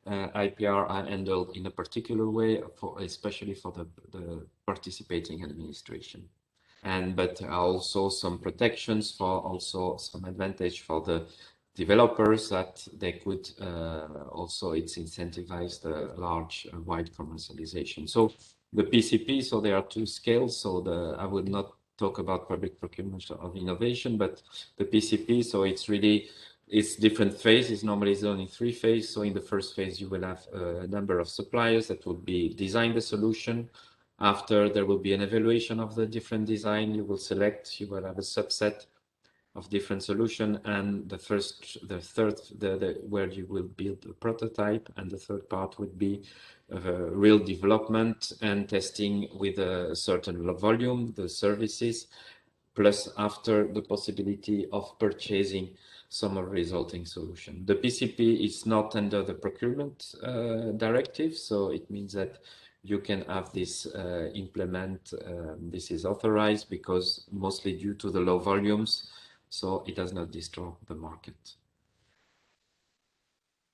IPR are handled in a particular way, especially for the participating administration. But also some protections, for also some advantage for the developers, that they could also, it's incentivized the large wide commercialization. So the PCP, so there are two scales. So I would not talk about public procurement of innovation, but the PCP, so it's different phases. Normally it's only 3 phases. So in the first phase, you will have a number of suppliers that will design the solution. After, there will be an evaluation of the different design. You will select, you will have a subset of different solution, and where you will build a prototype, and the third part would be real development and testing with a certain volume, the services, plus after the possibility of purchasing some resulting solution. The PCP is not under the procurement directive, so it means that you can have this this is authorized, because mostly due to the low volumes, so it does not destroy the market.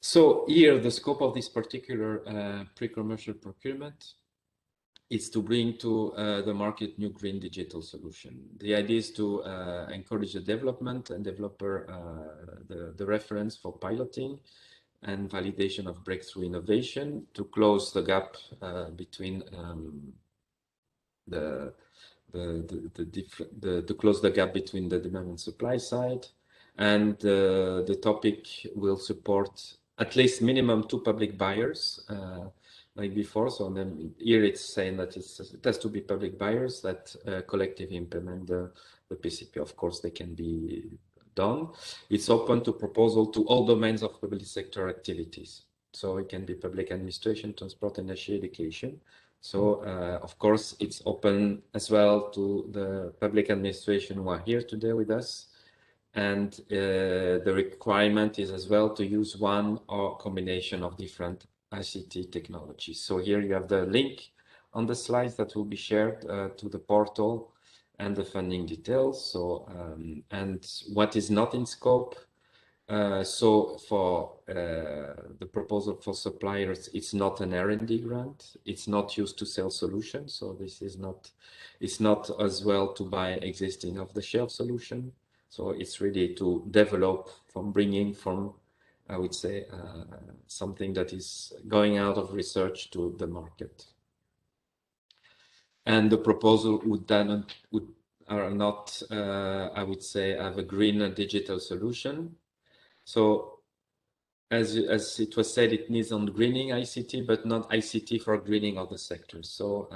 So here, the scope of this particular pre-commercial procurement is to bring to the market new green digital solution. The idea is to encourage the development and developer the reference for piloting and validation of breakthrough innovation, to close the gap between to close the gap between the demand and supply side. And the topic will support at least minimum 2 public buyers, like before. So then here it's saying that it has to be public buyers that collectively implement the PCP. Of course, they can be done. It's open to proposal to all domains of public sector activities. So it can be public administration, transport, energy, education. So of course, it's open as well to the public administration who are here today with us. And the requirement is as well to use one or combination of different ICT technologies. So here you have the link on the slides that will be shared to the portal and the funding details. So and what is not in scope. So for the proposal for suppliers, it's not an R&D grant. It's not used to sell solutions. So this is not, it's not as well to buy existing off-the-shelf solution. So it's really to develop from bringing from, I would say, something that is going out of research to the market. And the proposal would then are not, I would say, have a green and digital solution. So as it was said, it needs on greening ICT, but not ICT for greening other sectors. So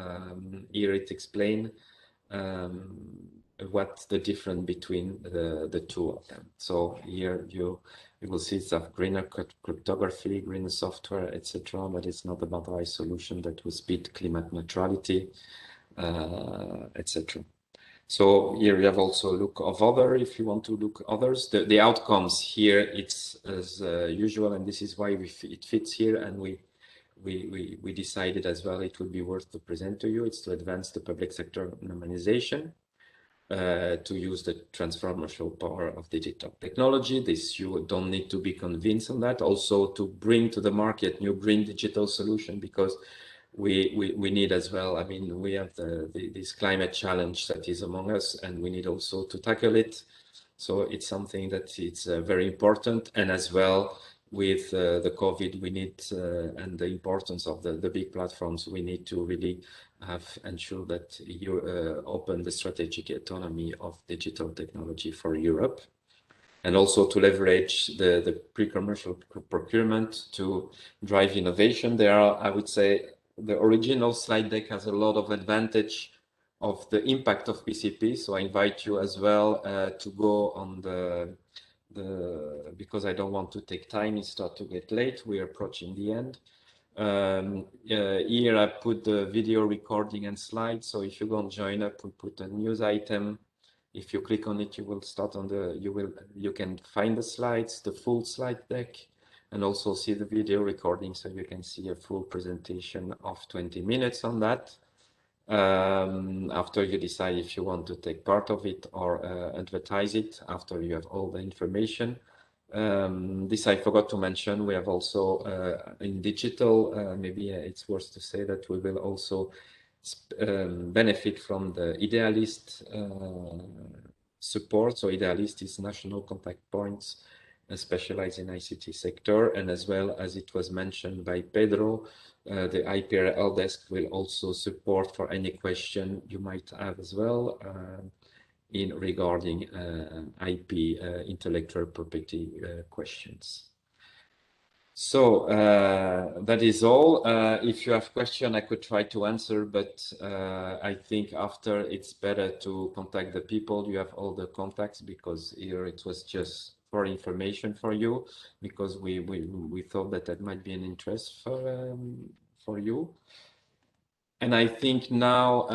here it explains what's the difference between the two of them. So here you will see it's of greener cryptography, greener software, etc. But it's not about a solution that will speed climate neutrality, etc. So here we have also a look of other, if you want to look others. The outcomes here, it's as usual, and this is why it fits here, and we decided as well it would be worth to present to you. It's to advance the public sector normalization, to use the transformational power of digital technology. This, you don't need to be convinced on that. Also to bring to the market new green digital solution, because we need as well. I mean, we have this climate challenge that is among us, and we need also to tackle it. So it's something that it's very important. And as well with the COVID, we need and the importance of the big platforms, we need to really ensure that you open the strategic autonomy of digital technology for Europe, and also to leverage the pre-commercial procurement to drive innovation. There are, I would say, the original slide deck has a lot of advantage of the impact of PCP. So I invite you as well to go on because I don't want to take time, it starts to get late. We're approaching the end. Here I put the video recording and slides. So if you go and join up, we put a news item. If you click on it, you will start on you can find the slides, the full slide deck, and also see the video recording, so you can see a full presentation of 20 minutes on that. After you decide if you want to take part of it or advertise it, after you have all the information. This I forgot to mention, we have also in digital, maybe it's worth to say that we will also benefit from the Idealist support. So Idealist is national contact points specialized in ICT sector, and as well as it was mentioned by Pedro, the IPR help desk will also support for any question you might have as well in regarding IP intellectual property questions. So that is all. If you have questions, I could try to answer, but I think after it's better to contact the people. You have all the contacts, because here it was just for information for you, because we thought that might be an interest for you. And I think now,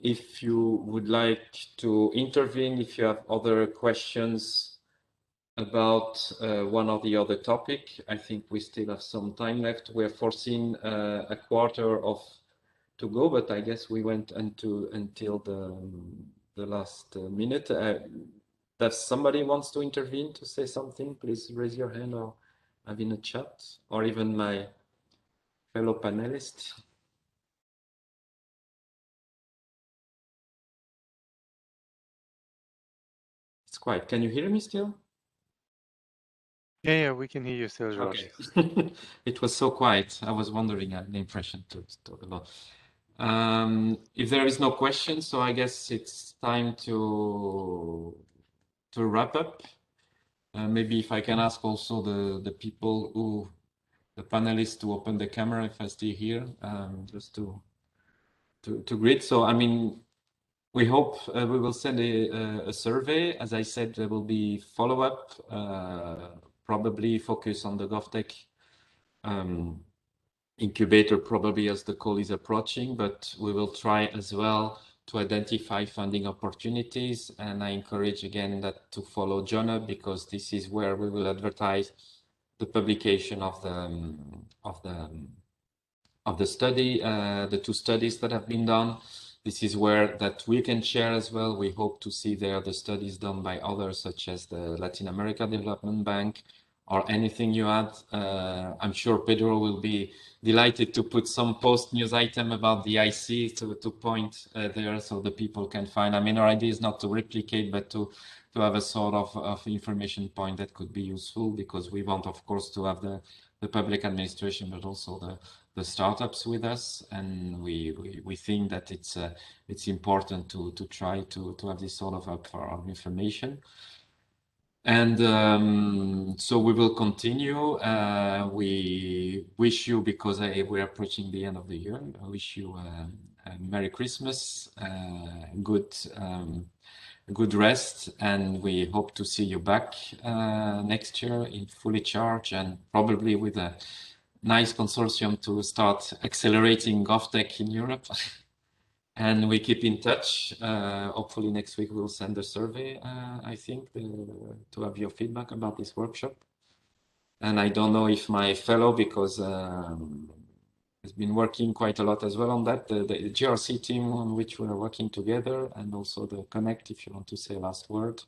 if you would like to intervene, if you have other questions about one or the other topic, I think we still have some time left. We're foreseen a quarter to go, but I guess we went until the last minute. Does somebody wants to intervene to say something? Please raise your hand or have in a chat, or even my fellow panelists. It's quiet. Can you hear me still? Yeah, we can hear you still, George. Okay. It was so quiet. I was wondering. I had the impression to talk a lot. If there is no question, so I guess it's time to wrap up. Maybe if I can ask also the people the panelists to open the camera if I stay here, just to greet. So I mean, we hope we will send a survey. As I said, there will be follow-up, probably focus on the GovTech Incubator, probably as the call is approaching, but we will try as well to identify funding opportunities. And I encourage again that to follow Jonah, because this is where we will advertise the publication of the study, the 2 studies that have been done. This is where that we can share as well. We hope to see there the studies done by others, such as the Latin America Development Bank, or anything you add. I'm sure Pedro will be delighted to put some post news item about the IC to point there, so the people can find. I mean, our idea is not to replicate, but to have a sort of information point that could be useful, because we want, of course, to have the public administration, but also the startups with us, and we think that it's important to try to have this sort of up for our information. And so we will continue. We wish you, because we're approaching the end of the year, I wish you a Merry Christmas, good rest, and we hope to see you back next year in fully charged, and probably with a nice consortium to start accelerating GovTech in Europe. And we keep in touch. Hopefully next week we'll send a survey, I think, to have your feedback about this workshop. And I don't know if my fellow, because has been working quite a lot as well on that, the GRC team on which we're working together, and also the Connect, if you want to say last word.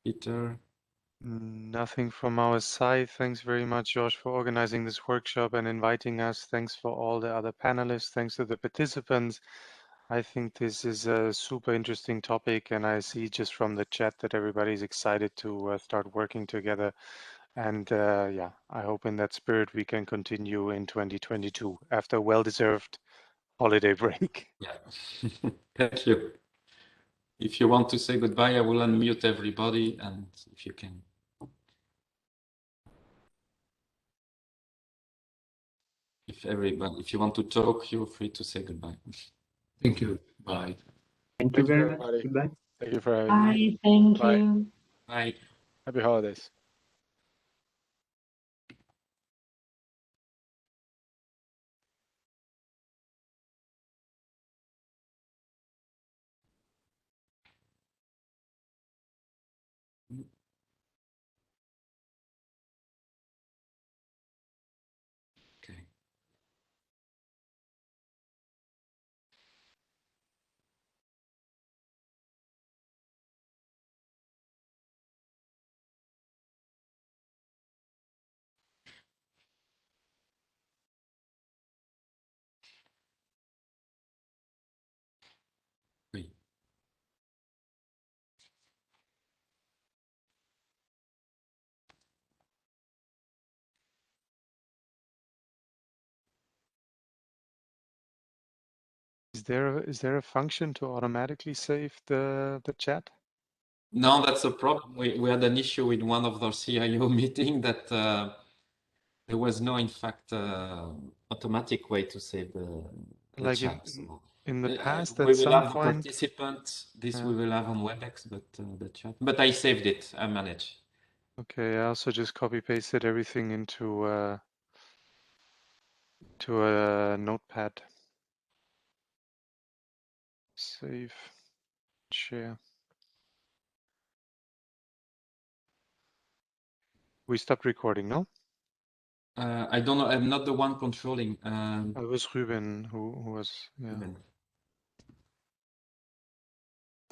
Peter. Nothing from our side. Thanks very much, Josh, for organizing this workshop and inviting us. Thanks for all the other panelists. Thanks to the participants. I think this is a super interesting topic, and I see just from the chat that everybody's excited to start working together. And yeah, I hope in that spirit we can continue in 2022 after a well-deserved holiday break. Yeah. Thank you. If you want to say goodbye, I will unmute everybody, and if you can. If you want to talk, you're free to say goodbye. Thank you. Bye. Thank you very much. Everybody. Goodbye. Thank you for having me. Bye. Thank Bye. you. Bye. Happy holidays. Okay. Oui. Is there a function to automatically save the chat? No, that's a problem. We had an issue with one of our CIO meeting that there was no, in fact, automatic way to save the Like chat. So, in the past, we at will some have the point, participants. This yeah. we will have on WebEx, but the chat. But I saved it. I managed. Okay, I also just copy pasted everything into to a notepad. Save, share. We stopped recording, no? I don't know. I'm not the one controlling. It was Ruben who was, yeah. Ruben.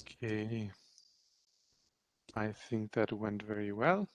Okay. I think that went very well.